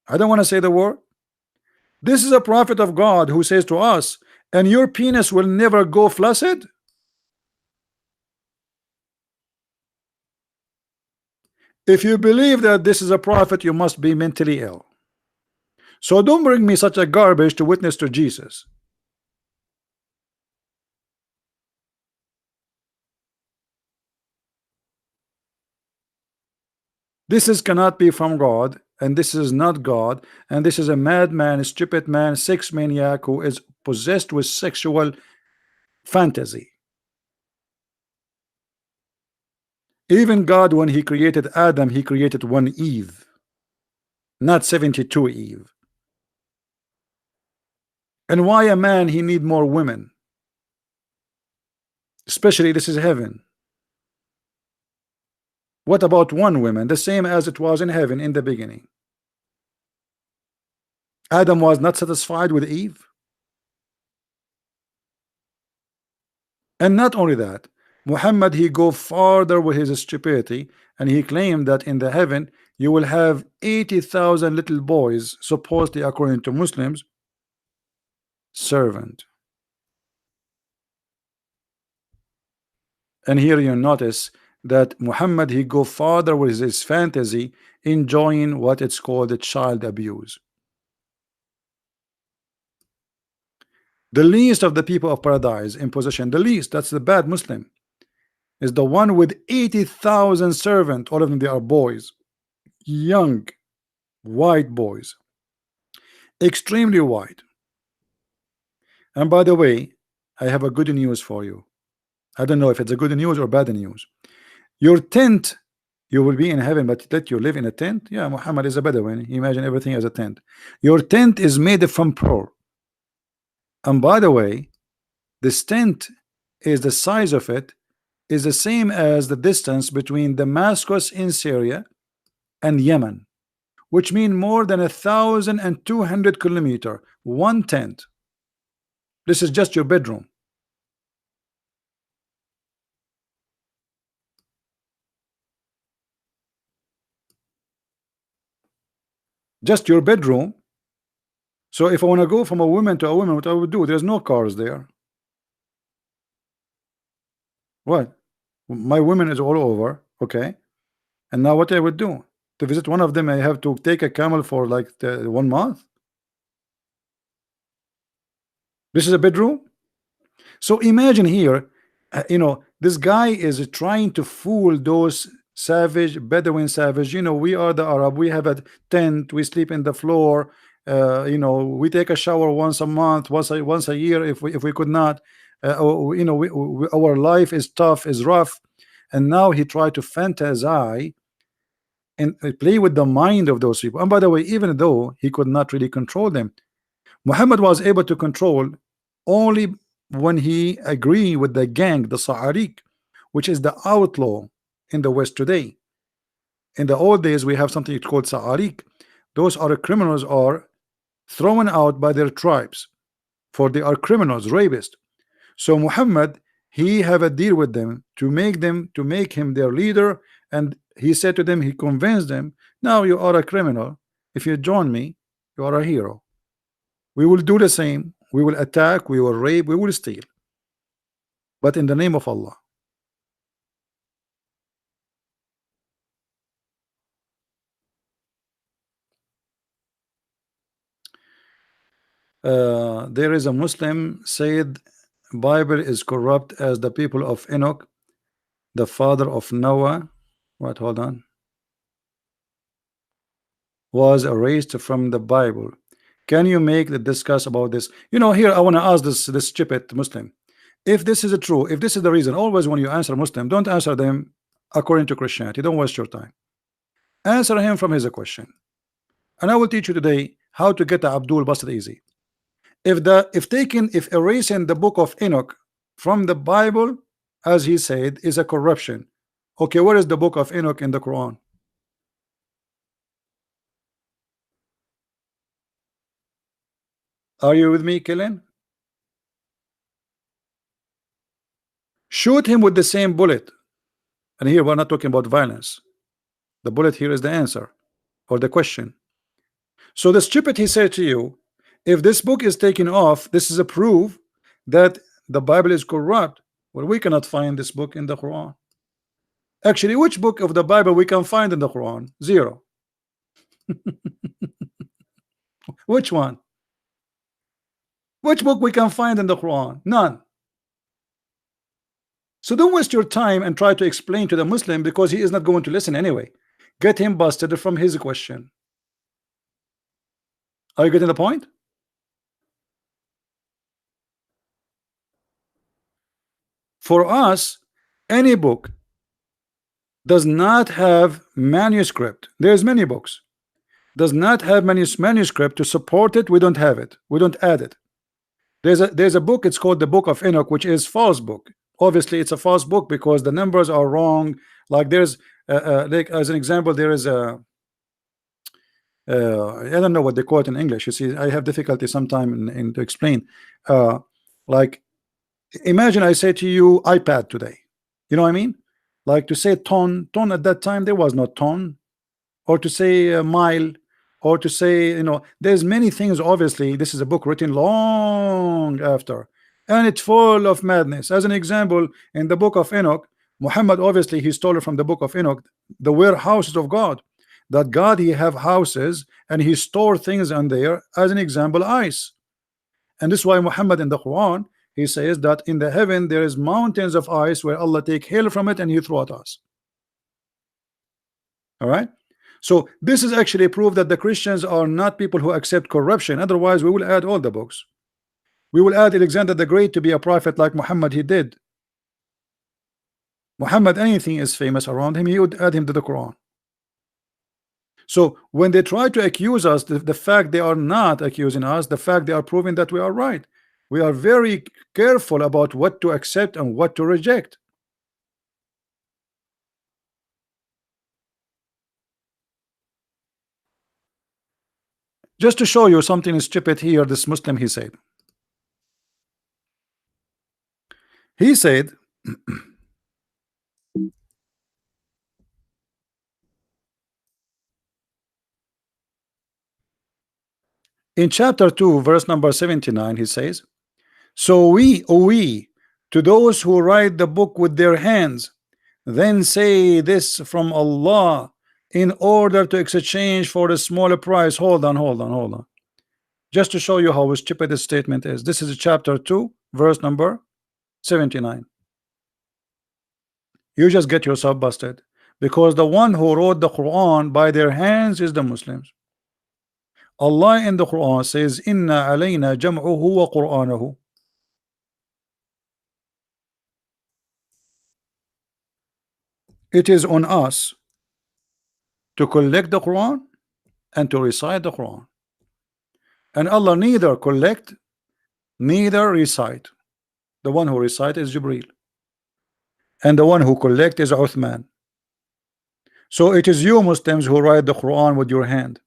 I don't want to say the word. This is a prophet of God who says to us, and your penis will never go flaccid. If you believe that this is a prophet, you must be mentally ill. So don't bring me such a garbage to witness to Jesus. This is cannot be from God, and this is not God, and this is a madman, a stupid man, sex maniac who is possessed with sexual fantasy. Even God, when he created Adam, he created one Eve, not 72 Eve. And why a man he need more women? Especially this is heaven. What about one woman? The same as it was in heaven in the beginning. Adam was not satisfied with Eve. And not only that, Muhammad he go farther with his stupidity, and he claimed that in the heaven you will have 80,000 little boys, supposedly according to Muslims, servant. And here you notice that Muhammad he go farther with his fantasy, enjoying what it's called a child abuse. The least of the people of paradise in possession, the least, that's the bad Muslim, is the one with 80,000 servants. All of them, they are boys, young white boys, extremely white. And by the way, I have a good news for you. I don't know if it's a good news or bad news. Your tent, you will be in heaven, but that you live in a tent. Yeah, Muhammad is a Bedouin. Imagine everything as a tent. Your tent is made from pearl. And by the way, this tent is the size of it is the same as the distance between Damascus in Syria and Yemen, which mean more than 1,200 kilometers. One tent. This is just your bedroom. Just your bedroom. So if I want to go from a woman to a woman, what I would do? There's no cars there. What? My woman is all over. Okay. And now what I would do? To visit one of them, I have to take a camel for like 1 month. This is a bedroom. So imagine here, this guy is trying to fool those savage Bedouin savage. We are the Arab. We have a tent. We sleep in the floor. We take a shower once a month, once a year, if we could not. Our life is tough, is rough, and now he tried to fantasize and play with the mind of those people. And by the way, even though he could not really control them, Muhammad was able to control only when he agreed with the gang, the Sa'arik, which is the outlaw in the West today. In the old days, we have something called Sa'arik. Those are criminals are thrown out by their tribes, for they are criminals, rapists. So Muhammad, he have a deal with them to make him their leader, and he said to them, he convinced them, now you are a criminal. If you join me, you are a hero. We will do the same. We will attack, we will rape, we will steal, but in the name of Allah. There is a Muslim said Bible is corrupt as the people of Enoch, the father of Noah. What? Hold on. Was erased from the Bible. Can you make the discuss about this? Here I want to ask this stupid Muslim. If this is true, if this is the reason, always when you answer Muslim, don't answer them according to Christianity. Don't waste your time. Answer him from his question. And I will teach you today how to get the Abdul Basir easy. If erasing the book of Enoch from the Bible, as he said, is a corruption. Okay, where is the book of Enoch in the Quran? Are you with me, Killen? Shoot him with the same bullet. And here we're not talking about violence. The bullet here is the answer or the question. So the stupid he said to you, if this book is taken off, this is a proof that the Bible is corrupt. Well, we cannot find this book in the Quran. Actually, which book of the Bible we can find in the Quran? Zero. Which one? Which book we can find in the Quran? None. So don't waste your time and try to explain to the Muslim, because he is not going to listen anyway. Get him busted from his question. Are you getting the point? For us, any book does not have manuscript. There's many books. Does not have manuscript to support it. We don't have it. We don't add it. There's a book, it's called the Book of Enoch, which is false book. Obviously it's a false book because the numbers are wrong. Like there's like as an example, there is a I don't know what they call it in English. You see, I have difficulty sometime in to explain. Like imagine I say to you iPad today. You know what I mean? Like to say ton at that time, there was no ton. Or to say mile, or to say, there's many things. Obviously this is a book written long after, and it's full of madness. As an example, in the Book of Enoch, Muhammad, obviously he stole it from the Book of Enoch, the warehouses of God, that God he have houses and he store things on there. As an example, ice. And this is why Muhammad in the Quran, he says that in the heaven there is mountains of ice where Allah take hail from it and he throw at us. All right. So this is actually proof that the Christians are not people who accept corruption. Otherwise we will add all the books. We will add Alexander the Great to be a prophet like Muhammad he did. Muhammad, anything is famous around him, he would add him to the Quran. So when they try to accuse us, the fact they are not accusing us, the fact they are proving that we are right. We are very careful about what to accept and what to reject. Just to show you something stupid here, this Muslim he said in chapter 2 verse number 79, he says, so we to those who write the book with their hands, then say this from Allah in order to exchange for a smaller price. Hold on. Just to show you how stupid this statement is. This is chapter 2 verse number 79. You just get yourself busted, because the one who wrote the Quran by their hands is the Muslims. Allah in the Quran says, inna alayna jam'uhu wa qur'anahu. It is on us to collect the Quran and to recite the Quran. And Allah neither collect neither recite. The one who recite is Jibreel, and the one who collect is Uthman. So it is you Muslims who write the Quran with your hand.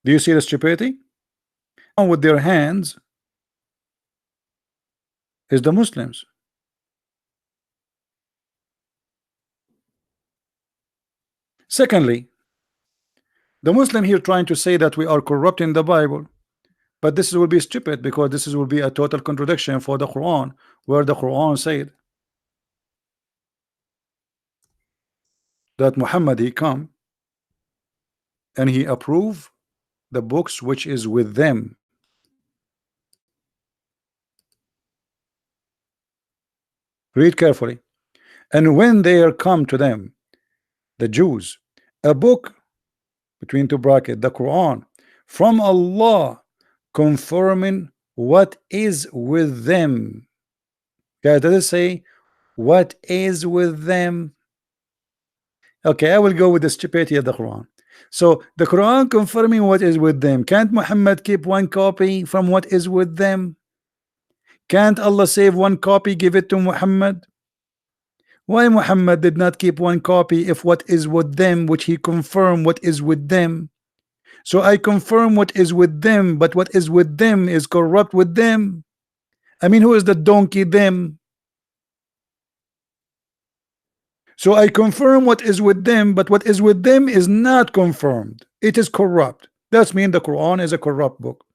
Do you see the stupidity? With their hands is the Muslims. Secondly, the Muslim here trying to say that we are corrupting the Bible, but this will be stupid, because this will be a total contradiction for the Quran, where the Quran said that Muhammad he come and he approve the books which is with them. Read carefully. And when they are come to them, the Jews, A book, between two bracket, the Quran, from Allah, confirming what is with them. Guys, does it say what is with them? Okay, I will go with the stupidity of the Quran. So the Quran confirming what is with them. Can't Muhammad keep one copy from what is with them? Can't Allah save one copy, give it to Muhammad? Why Muhammad did not keep one copy if what is with them, which he confirmed what is with them? So I confirm what is with them, but what is with them is corrupt with them. I mean, who is the donkey them? So I confirm what is with them, but what is with them is not confirmed. It is corrupt. That's mean the Quran is a corrupt book.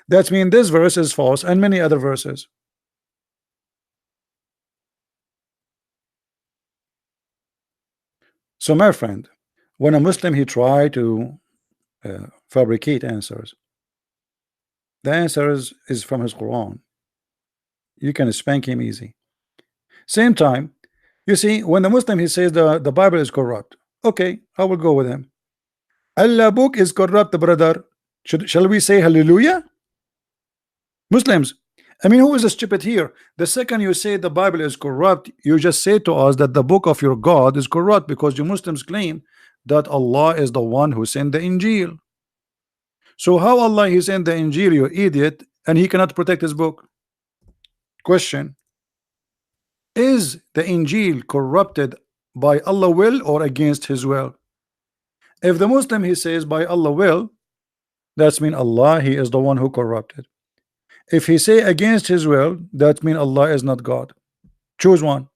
That's mean this verse is false and many other verses. So my friend, when a Muslim he try to fabricate answers, the answer is from his Quran. You can spank him easy. Same time, you see, when the Muslim he says the Bible is corrupt, okay, I will go with him. Allah book is corrupt, brother. Shall we say hallelujah? Muslims, I mean, who is the stupid here? The second you say the Bible is corrupt, you just say to us that the book of your God is corrupt, because you Muslims claim that Allah is the one who sent the Injil. So how Allah he sent the Injil, you idiot, and he cannot protect his book? Question: is the Injil corrupted by Allah will or against his will? If the Muslim he says by Allah will, that's mean Allah he is the one who corrupted. If he say against his will, that mean Allah is not God. Choose one.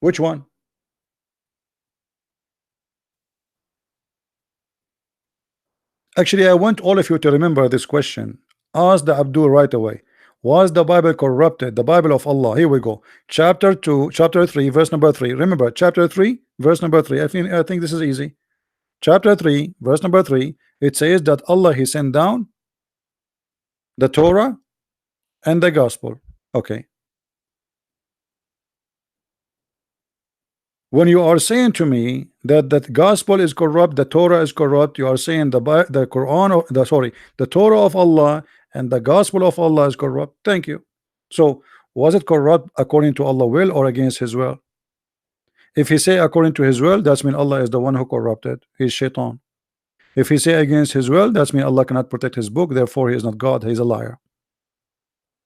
Which one? Actually, I want all of you to remember this question. Ask the Abdul right away. Was the Bible corrupted? The Bible of Allah. Here we go. Chapter 2, chapter 3, verse number 3. Remember, chapter 3, verse number 3. I think this is easy. Chapter 3, verse number 3. It says that Allah he sent down the Torah and the gospel. Okay. When you are saying to me that the gospel is corrupt, the Torah is corrupt, you are saying the Quran of the Torah of Allah and the gospel of Allah is corrupt. Thank you. So was it corrupt according to Allah will or against his will? If he say according to his will, that's mean Allah is the one who corrupted. He's shaitan. If he say against his will, that's mean Allah cannot protect his book, therefore he is not God, he's a liar.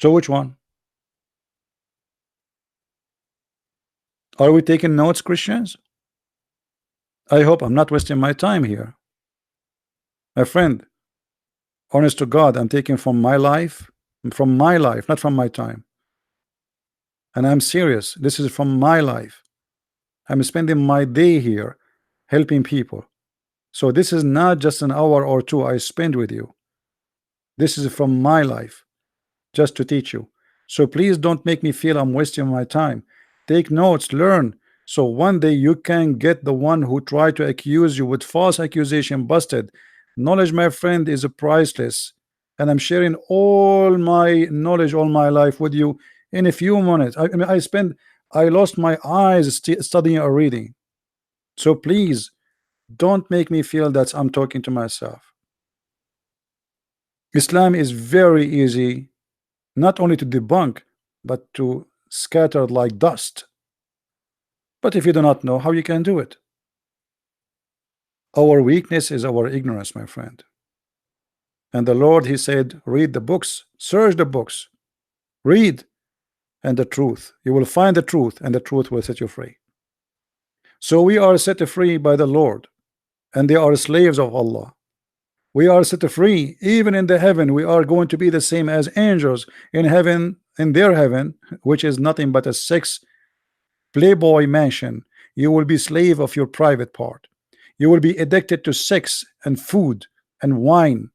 So which one? Are we taking notes, Christians? I hope I'm not wasting my time here. My friend, honest to God, I'm taking from my life, not from my time. And I'm serious. This is from my life. I'm spending my day here helping people. So this is not just an hour or two I spend with you. This is from my life, just to teach you. So please don't make me feel I'm wasting my time. Take notes, learn, so one day you can get the one who tried to accuse you with false accusation busted. Knowledge, my friend, is priceless, and I'm sharing all my knowledge all my life with you in a few minutes. I mean, I lost my eyes studying or reading. So please don't make me feel that I'm talking to myself. Islam is very easy, not only to debunk, but to scatter like dust. But if you do not know how you can do it, our weakness is our ignorance, my friend. And the Lord he said, read the books, search the books, read, and the truth, you will find the truth, and the truth will set you free. So we are set free by the Lord, and they are slaves of Allah. We are set free. Even in the heaven, we are going to be the same as angels in heaven, in their heaven, which is nothing but a sex playboy mansion. You will be slave of your private part. You will be addicted to sex and food and wine.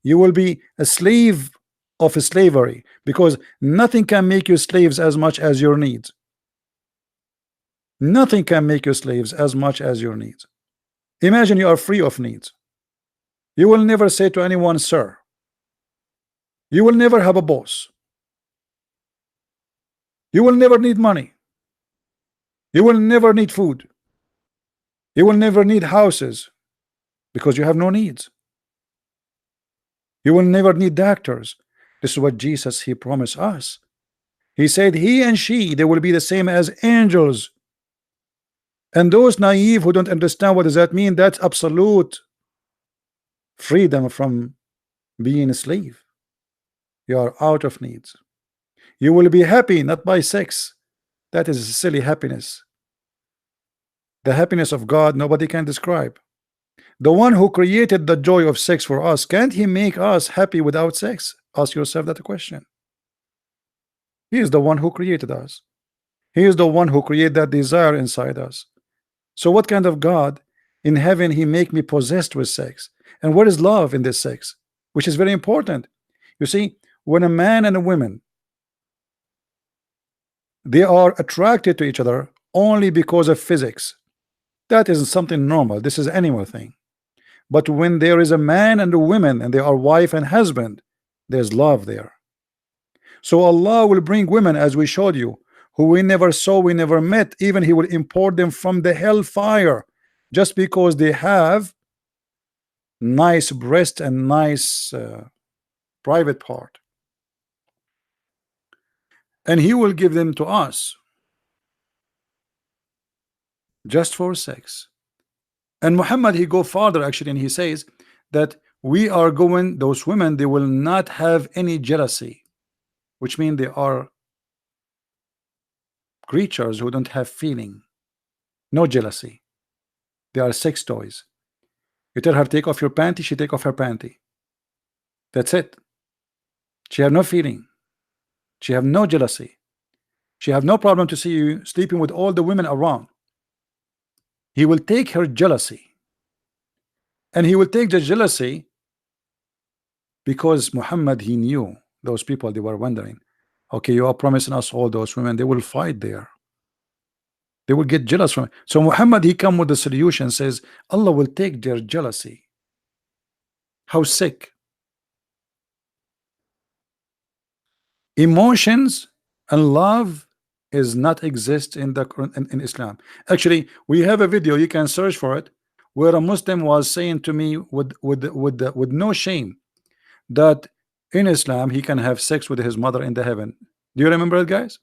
You will be a slave of slavery, because nothing can make you slaves as much as your needs. Nothing can make you slaves as much as your needs. Imagine you are free of needs. You will never say to anyone, sir. You will never have a boss. You will never need money. You will never need food. You will never need houses because you have no needs. You will never need doctors. This is what Jesus he promised us. He said he and she they will be the same as angels. And those naive who don't understand what does that mean, that's absolute freedom from being a slave. You are out of needs. You will be happy not by sex. That is a silly happiness. The happiness of God nobody can describe. The one who created the joy of sex for us, can't he make us happy without sex? Ask yourself that question. He is the one who created us. He is the one who created that desire inside us. So what kind of God in heaven he make me possessed with sex? And what is love in this sex? Which is very important. You see, when a man and a woman they are attracted to each other only because of physics, that isn't something normal. This is animal thing. But when there is a man and a woman and they are wife and husband, there's love there. So Allah will bring women, as we showed you, who we never saw, we never met. Even he will import them from the hellfire just because they have nice breast and nice private part, and he will give them to us just for sex. And Muhammad he go farther actually, and he says that we are going, those women they will not have any jealousy, which means they are creatures who don't have feeling, no jealousy. They are sex toys. You tell her take off your panty, she take off her panty. That's it. She have no feeling. She have no jealousy. She have no problem to see you sleeping with all the women around. He will take her jealousy, and he will take the jealousy because Muhammad he knew those people, they were wondering, okay, you are promising us all those women, they will fight there. They will get jealous from it. So Muhammad he come with the solution, says Allah will take their jealousy. How sick. Emotions and love is not exist in the in Islam. Actually, we have a video, you can search for it, where a Muslim was saying to me with no shame that in Islam he can have sex with his mother in the heaven. Do you remember it, guys?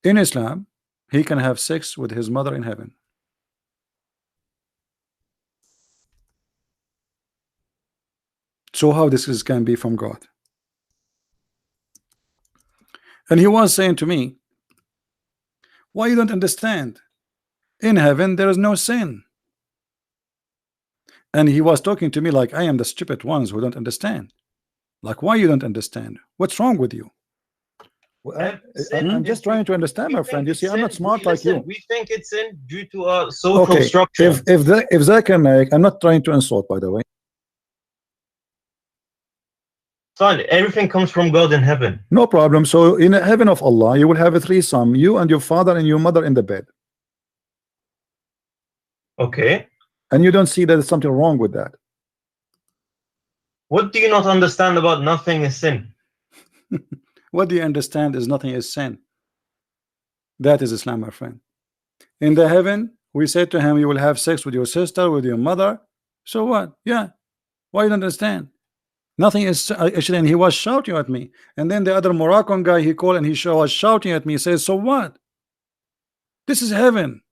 In Islam he can have sex with his mother in heaven. So how this is can be from God? And he was saying to me, why you don't understand? In heaven there is no sin. And he was talking to me like I am the stupid ones who don't understand. Like, why you don't understand? What's wrong with you? I'm just trying to understand, my friend. You see, I'm not smart like you. We think it's in due to our social structure. If Zakir Naik, I'm not trying to insult, by the way. Fine, everything comes from God in heaven. No problem. So in the heaven of Allah, you will have a threesome, you and your father and your mother in the bed. Okay. And you don't see that there's something wrong with that. What do you not understand about nothing is sin? What do you understand is nothing is sin? That is Islam, my friend. In the heaven, we said to him, you will have sex with your sister, with your mother. So what? Yeah. Why you don't understand? Nothing is actually, and he was shouting at me. And then the other Moroccan guy he called and he was shouting at me. He says, so what? This is heaven.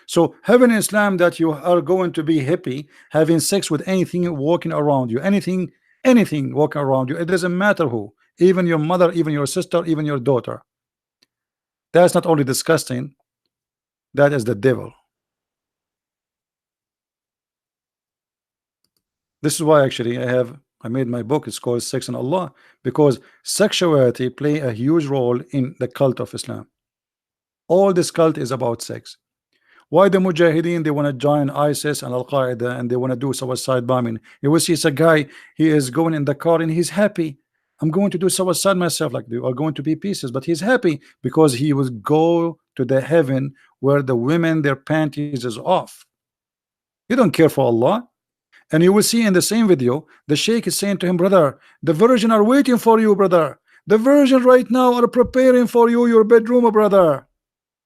So heaven in Islam that you are going to be happy having sex with anything walking around you, anything walking around you. It doesn't matter who, even your mother, even your sister, even your daughter. That's not only disgusting, that is the devil. This is why actually I made my book. It's called Sex and Allah, because sexuality play a huge role in the cult of Islam. All this cult is about sex. Why the Mujahideen they want to join ISIS and Al-Qaeda and they want to do suicide bombing? You will see it's a guy, he is going in the car and he's happy. I'm going to do suicide myself, like they are going to be pieces, but he's happy because he will go to the heaven where the women their panties is off. You don't care for Allah. And you will see in the same video the sheikh is saying to him, brother, the virgin are waiting for you, brother. The Virgin right now are preparing for you your bedroom, brother.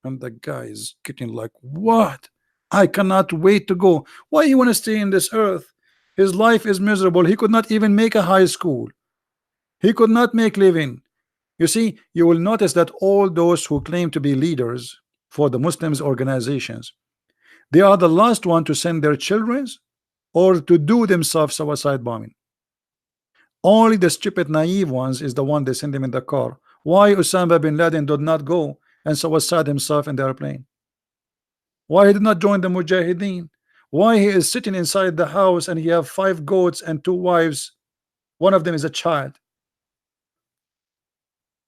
And the guy is getting like, what? I cannot wait to go. Why he want to stay in this earth? His life is miserable. He could not even make a high school. He could not make living. You see, you will notice that all those who claim to be leaders for the Muslims organizations, they are the last one to send their children or to do themselves suicide bombing. Only the stupid naive ones is the one they send them in the car. Why Osama bin Laden did not go and suicide himself in the airplane? Why he did not join the Mujahideen? Why he is sitting inside the house and he have 5 goats and 2 wives? One of them is a child.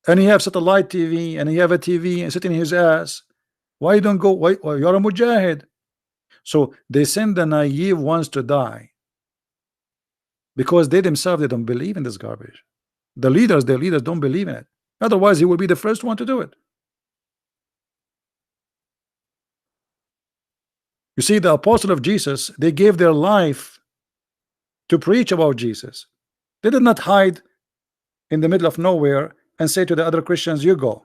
And he have satellite TV and he have a TV and sitting in his ass. Why you don't go? Why you're a Mujahid? So they send the naive ones to die because they themselves they don't believe in this garbage. The leaders, their leaders don't believe in it. Otherwise, he will be the first one to do it. You see, the apostle of Jesus, they gave their life to preach about Jesus. They did not hide in the middle of nowhere and say to the other Christians, you go.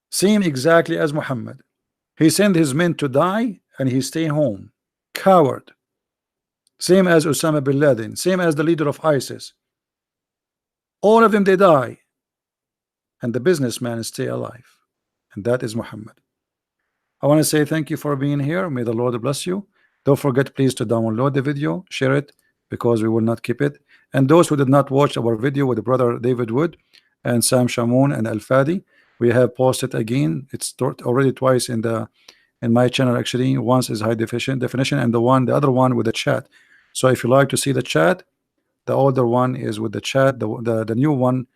Same exactly as Muhammad. He sent his men to die and he stay home. Coward. Same as Osama bin Laden. Same as the leader of ISIS. All of them, they die. And the businessman stay alive. And that is Muhammad. I want to say thank you for being here. May the Lord bless you. Don't forget please to download the video, share it, because we will not keep it. And those who did not watch our video with brother David Wood and Sam Shamoun and Al Fadi, we have posted again. It's already twice in my channel. Actually, once is high definition and the other one with the chat. So if you like to see the chat, the older one is with the chat. The new one,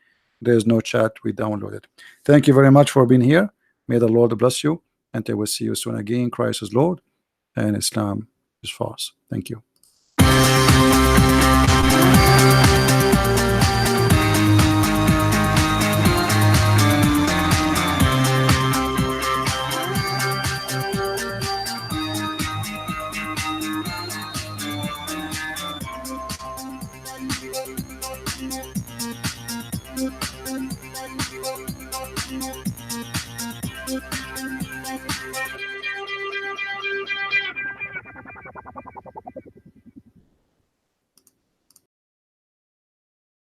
there's no chat. We download it. Thank you very much for being here. May the Lord bless you. And I will see you soon again. Christ is Lord and Islam is false. Thank you.